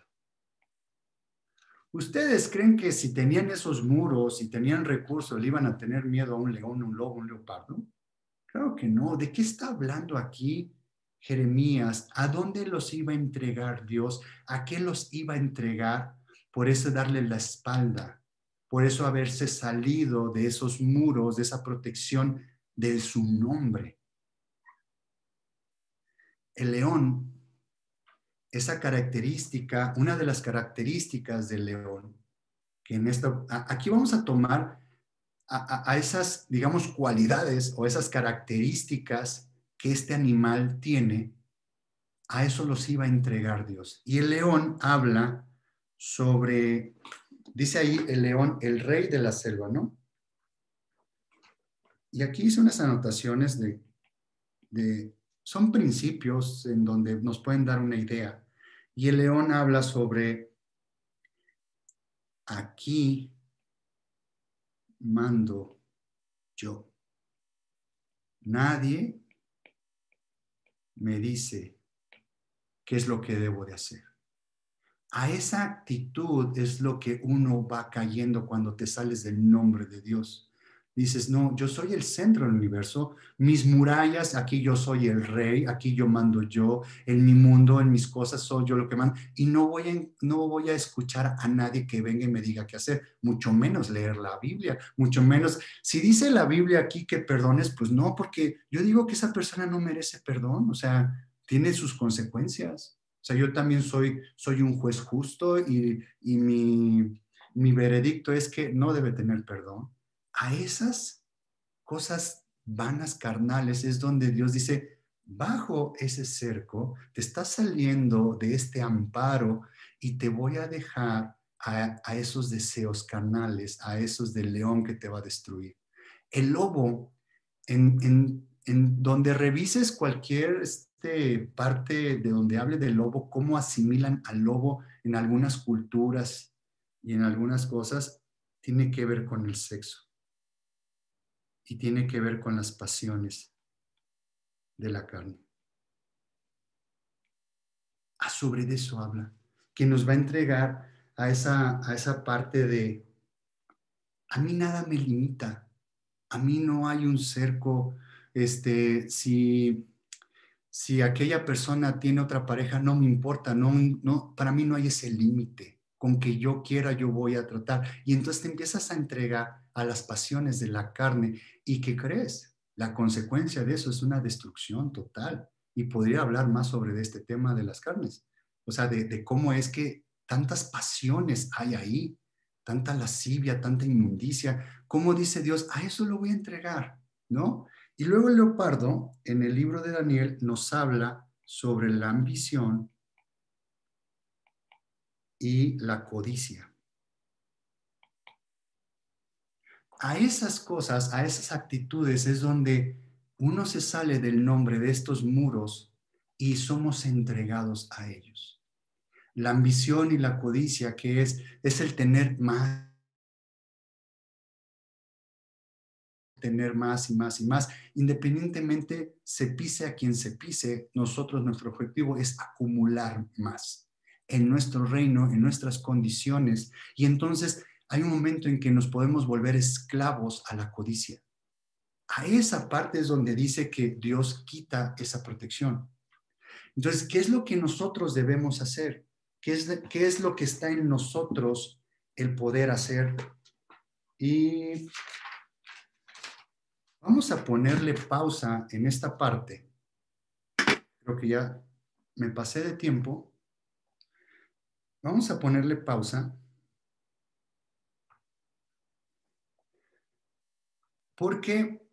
¿Ustedes creen que si tenían esos muros y tenían recursos, le iban a tener miedo a un león, un lobo, un leopardo? Claro que no. ¿De qué está hablando aquí Jeremías? ¿A dónde los iba a entregar Dios? ¿A qué los iba a entregar? Por eso darle la espalda, por eso haberse salido de esos muros, de esa protección de su nombre. El león, esa característica, una de las características del león, que en esto, aquí vamos a tomar a esas, digamos, cualidades o esas características que este animal tiene, a eso los iba a entregar Dios. Y el león habla sobre, dice ahí el león, el rey de la selva, ¿no? Y aquí hice unas anotaciones son principios en donde nos pueden dar una idea. Y el león habla sobre aquí mando yo. Nadie me dice qué es lo que debo de hacer. A esa actitud es lo que uno va cayendo cuando te sales del nombre de Dios. Dices, no, yo soy el centro del universo, mis murallas, aquí yo soy el rey, aquí yo mando yo, en mi mundo, en mis cosas soy yo lo que mando, y no voy a escuchar a nadie que venga y me diga qué hacer, mucho menos leer la Biblia, mucho menos, si dice la Biblia aquí que perdones, pues no, porque yo digo que esa persona no merece perdón, o sea, tiene sus consecuencias. O sea, yo también soy un juez justo y mi veredicto es que no debe tener perdón. A esas cosas vanas, carnales, es donde Dios dice, bajo ese cerco, te estás saliendo de este amparo y te voy a dejar a esos deseos carnales, a esos del león que te va a destruir. El lobo, en donde revises cualquier parte de donde hable del lobo, cómo asimilan al lobo en algunas culturas y en algunas cosas, tiene que ver con el sexo y tiene que ver con las pasiones de la carne. Sobre de eso habla, que nos va a entregar a esa parte de, a mí nada me limita, a mí no hay un cerco, si aquella persona tiene otra pareja, no me importa, no, para mí no hay ese límite. Con que yo quiera, yo voy a tratar. Y entonces te empiezas a entregar a las pasiones de la carne. ¿Y qué crees? La consecuencia de eso es una destrucción total. Y podría hablar más sobre este tema de las carnes. O sea, de cómo es que tantas pasiones hay ahí, tanta lascivia, tanta inmundicia. ¿Cómo dice Dios? A eso lo voy a entregar, ¿no? Y luego el leopardo, en el libro de Daniel, nos habla sobre la ambición y la codicia. A esas cosas, a esas actitudes es donde uno se sale del nombre de estos muros y somos entregados a ellos. La ambición y la codicia, que es el tener más y más y más, independientemente se pise a quien se pise, nuestro objetivo es acumular más en nuestro reino, en nuestras condiciones, y entonces hay un momento en que nos podemos volver esclavos a la codicia. A esa parte es donde dice que Dios quita esa protección. Entonces, ¿qué es lo que nosotros debemos hacer? ¿Qué es lo que está en nosotros el poder hacer? Y vamos a ponerle pausa en esta parte. Creo que ya me pasé de tiempo. Vamos a ponerle pausa porque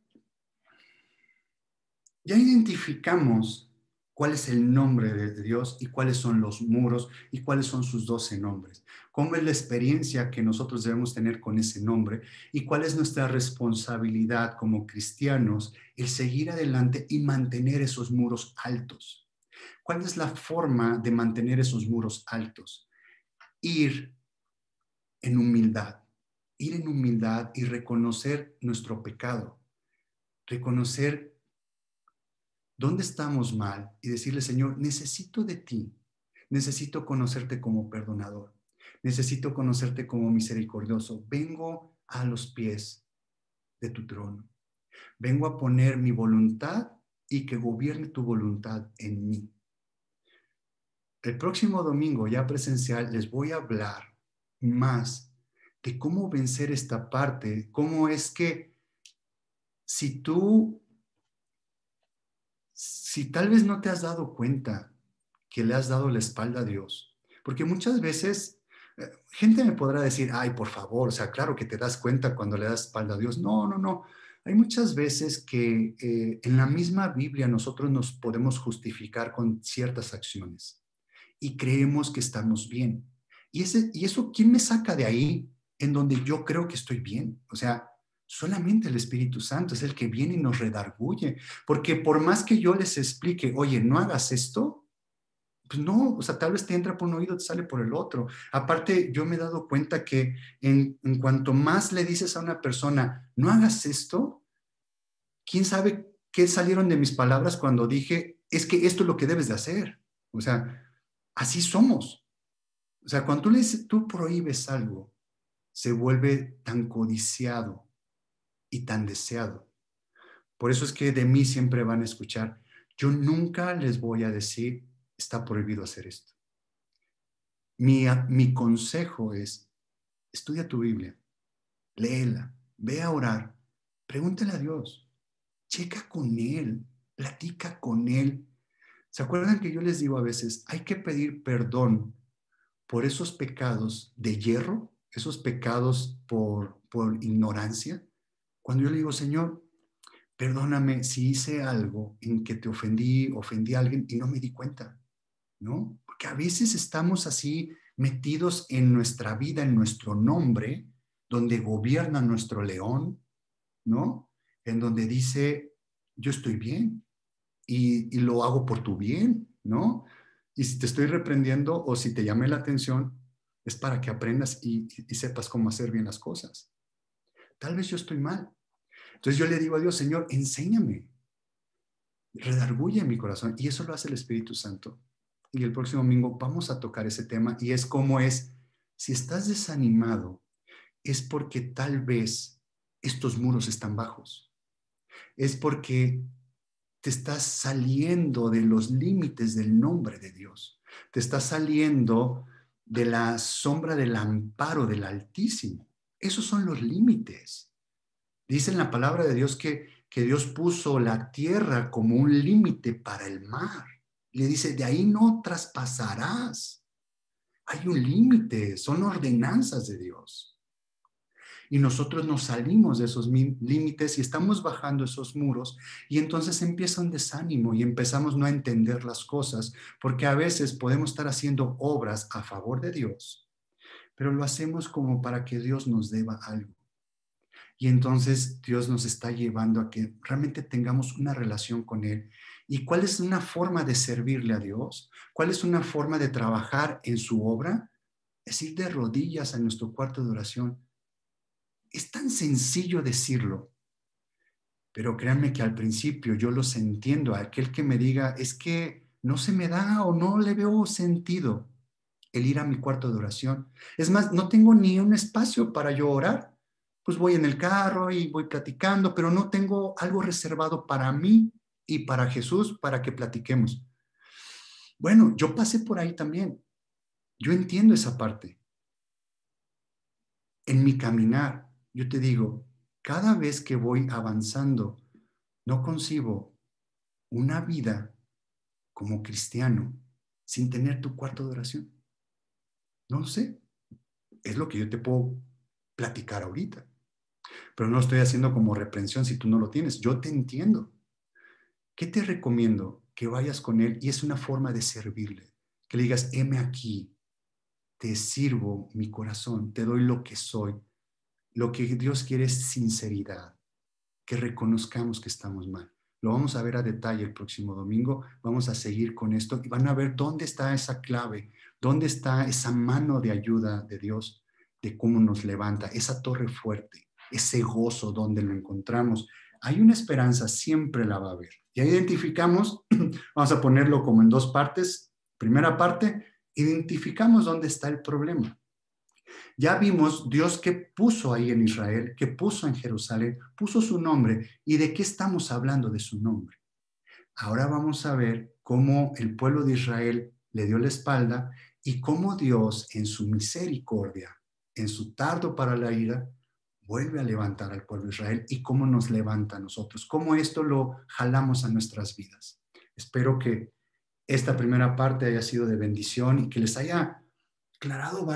ya identificamos cuál es el nombre de Dios y cuáles son los muros y cuáles son sus 12 nombres. Cómo es la experiencia que nosotros debemos tener con ese nombre y cuál es nuestra responsabilidad como cristianos el seguir adelante y mantener esos muros altos. ¿Cuál es la forma de mantener esos muros altos? Ir en humildad y reconocer nuestro pecado, reconocer dónde estamos mal y decirle, Señor, necesito de ti, necesito conocerte como perdonador, necesito conocerte como misericordioso. Vengo a los pies de tu trono, vengo a poner mi voluntad y que gobierne tu voluntad en mí. El próximo domingo, ya presencial, les voy a hablar más de cómo vencer esta parte, cómo es que si tal vez no te has dado cuenta que le has dado la espalda a Dios, porque muchas veces gente me podrá decir, ay, por favor, o sea, claro que te das cuenta cuando le das espalda a Dios. No, no, no. Hay muchas veces que en la misma Biblia nosotros nos podemos justificar con ciertas acciones y creemos que estamos bien. Y eso, ¿quién me saca de ahí en donde yo creo que estoy bien? O sea, solamente el Espíritu Santo es el que viene y nos redarguye. Porque por más que yo les explique, oye, no hagas esto, pues no, o sea, tal vez te entra por un oído, te sale por el otro. Aparte, yo me he dado cuenta que en cuanto más le dices a una persona, no hagas esto, quién sabe qué salieron de mis palabras cuando dije, es que esto es lo que debes de hacer. O sea, así somos. O sea, cuando tú prohíbes algo, se vuelve tan codiciado y tan deseado. Por eso es que de mí siempre van a escuchar, yo nunca les voy a decir, está prohibido hacer esto. Mi consejo es, estudia tu Biblia, léela, ve a orar, pregúntale a Dios, checa con Él, platica con Él. ¿Se acuerdan que yo les digo a veces, hay que pedir perdón por esos pecados de hierro, esos pecados por ignorancia? Cuando yo le digo, Señor, perdóname si hice algo en que te ofendí a alguien y no me di cuenta, ¿no? Porque a veces estamos así metidos en nuestra vida, en nuestro nombre, donde gobierna nuestro león, ¿no? En donde dice, yo estoy bien y lo hago por tu bien, ¿no? Y si te estoy reprendiendo o si te llamé la atención, es para que aprendas y sepas cómo hacer bien las cosas. Tal vez yo estoy mal. Entonces yo le digo a Dios, Señor, enséñame, redarguye mi corazón. Y eso lo hace el Espíritu Santo. Y el próximo domingo vamos a tocar ese tema y es cómo es, si estás desanimado, es porque tal vez estos muros están bajos. Es porque te estás saliendo de los límites del nombre de Dios. Te estás saliendo de la sombra del amparo del Altísimo. Esos son los límites. Dice en la palabra de Dios que Dios puso la tierra como un límite para el mar. Le dice, de ahí no traspasarás. Hay un límite, son ordenanzas de Dios. Y nosotros nos salimos de esos límites y estamos bajando esos muros y entonces empieza un desánimo y empezamos no a entender las cosas, porque a veces podemos estar haciendo obras a favor de Dios, pero lo hacemos como para que Dios nos deba algo. Y entonces Dios nos está llevando a que realmente tengamos una relación con Él. ¿Y cuál es una forma de servirle a Dios? ¿Cuál es una forma de trabajar en su obra? Es ir de rodillas a nuestro cuarto de oración. Es tan sencillo decirlo, pero créanme que al principio yo los entiendo. Aquel que me diga, es que no se me da o no le veo sentido el ir a mi cuarto de oración. Es más, no tengo ni un espacio para yo orar. Pues voy en el carro y voy platicando, pero no tengo algo reservado para mí y para Jesús para que platiquemos. Bueno, yo pasé por ahí también. Yo entiendo esa parte. En mi caminar, yo te digo, cada vez que voy avanzando, no concibo una vida como cristiano sin tener tu cuarto de oración. No lo sé. Es lo que yo te puedo platicar ahorita. Pero no lo estoy haciendo como reprensión si tú no lo tienes. Yo te entiendo. ¿Qué te recomiendo? Que vayas con Él y es una forma de servirle. Que le digas, heme aquí, te sirvo mi corazón, te doy lo que soy. Lo que Dios quiere es sinceridad, que reconozcamos que estamos mal. Lo vamos a ver a detalle el próximo domingo. Vamos a seguir con esto y van a ver dónde está esa clave, dónde está esa mano de ayuda de Dios, de cómo nos levanta, esa torre fuerte, ese gozo donde lo encontramos. Hay una esperanza, siempre la va a haber. Ya identificamos, vamos a ponerlo como en dos partes. Primera parte, identificamos dónde está el problema. Ya vimos Dios que puso ahí en Israel, que puso en Jerusalén, puso su nombre. ¿Y de qué estamos hablando de su nombre? Ahora vamos a ver cómo el pueblo de Israel le dio la espalda y cómo Dios en su misericordia, en su tardo para la ira, vuelve a levantar al pueblo de Israel y cómo nos levanta a nosotros, cómo esto lo jalamos a nuestras vidas. Espero que esta primera parte haya sido de bendición y que les haya aclarado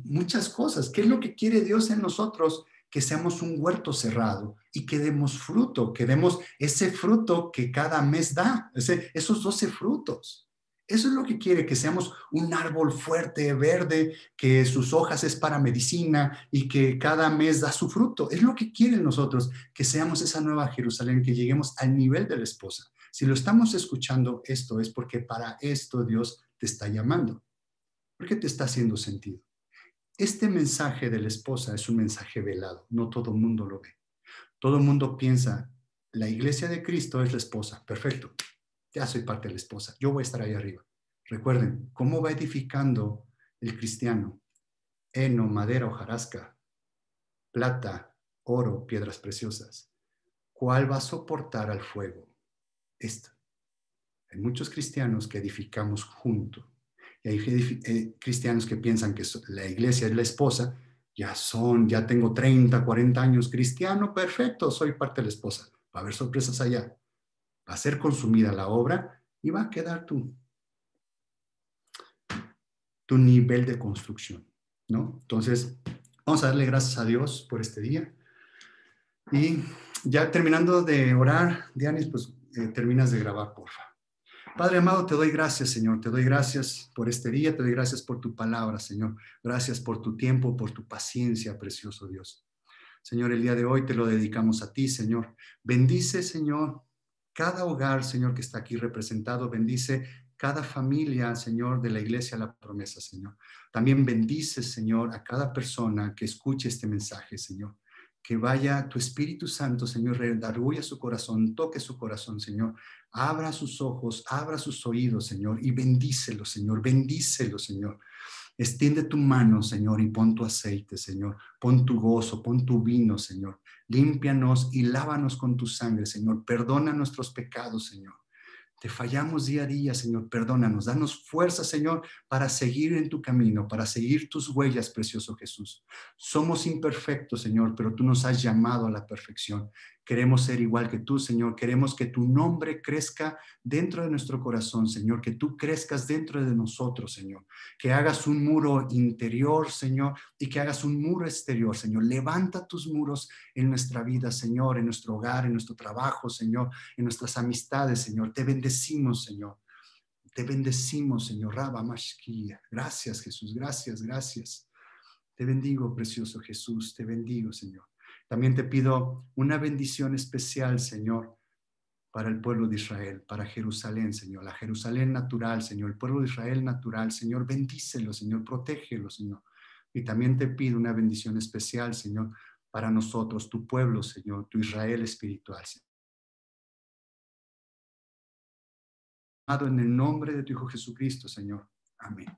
muchas cosas. ¿Qué es lo que quiere Dios en nosotros? Que seamos un huerto cerrado y que demos fruto, que demos ese fruto que cada mes da, esos 12 frutos. Eso es lo que quiere, que seamos un árbol fuerte, verde, que sus hojas es para medicina y que cada mes da su fruto. Es lo que quiere nosotros, que seamos esa nueva Jerusalén, que lleguemos al nivel de la esposa. Si lo estamos escuchando, esto es porque para esto Dios te está llamando, porque te está haciendo sentido. Este mensaje de la esposa es un mensaje velado, no todo el mundo lo ve. Todo el mundo piensa, la iglesia de Cristo es la esposa, perfecto, ya soy parte de la esposa, yo voy a estar ahí arriba. Recuerden, ¿cómo va edificando el cristiano? Heno, madera, hojarasca, plata, oro, piedras preciosas. ¿Cuál va a soportar al fuego? Esto. Hay muchos cristianos que edificamos juntos. Y hay cristianos que piensan que la iglesia es la esposa, ya tengo 30, 40 años cristiano, perfecto, soy parte de la esposa. Va a haber sorpresas allá. Va a ser consumida la obra y va a quedar tu nivel de construcción, ¿no? Entonces, vamos a darle gracias a Dios por este día. Y ya terminando de orar, Dianis, pues terminas de grabar, porfa. Padre amado, te doy gracias, Señor. Te doy gracias por este día. Te doy gracias por tu palabra, Señor. Gracias por tu tiempo, por tu paciencia, precioso Dios. Señor, el día de hoy te lo dedicamos a ti, Señor. Bendice, Señor, cada hogar, Señor, que está aquí representado. Bendice cada familia, Señor, de la iglesia La Promesa, Señor. También bendice, Señor, a cada persona que escuche este mensaje, Señor. Que vaya tu Espíritu Santo, Señor, redarguya su corazón, toque su corazón, Señor. Abra sus ojos, abra sus oídos, Señor, y bendícelo, Señor. Bendícelo, Señor. Extiende tu mano, Señor, y pon tu aceite, Señor. Pon tu gozo, pon tu vino, Señor. Límpianos y lávanos con tu sangre, Señor. Perdona nuestros pecados, Señor. Te fallamos día a día, Señor. Perdónanos. Danos fuerza, Señor, para seguir en tu camino, para seguir tus huellas, precioso Jesús. Somos imperfectos, Señor, pero tú nos has llamado a la perfección. Queremos ser igual que tú, Señor. Queremos que tu nombre crezca dentro de nuestro corazón, Señor. Que tú crezcas dentro de nosotros, Señor. Que hagas un muro interior, Señor, y que hagas un muro exterior, Señor. Levanta tus muros en nuestra vida, Señor, en nuestro hogar, en nuestro trabajo, Señor, en nuestras amistades, Señor. Te bendecimos, Señor. Te bendecimos, Señor. Rabba Mashkia. Gracias, Jesús. Gracias, gracias. Te bendigo, precioso Jesús. Te bendigo, Señor. También te pido una bendición especial, Señor, para el pueblo de Israel, para Jerusalén, Señor, la Jerusalén natural, Señor, el pueblo de Israel natural, Señor, bendícelo, Señor, protégelo, Señor. Y también te pido una bendición especial, Señor, para nosotros, tu pueblo, Señor, tu Israel espiritual, Señor. En el nombre de tu Hijo Jesucristo, Señor. Amén.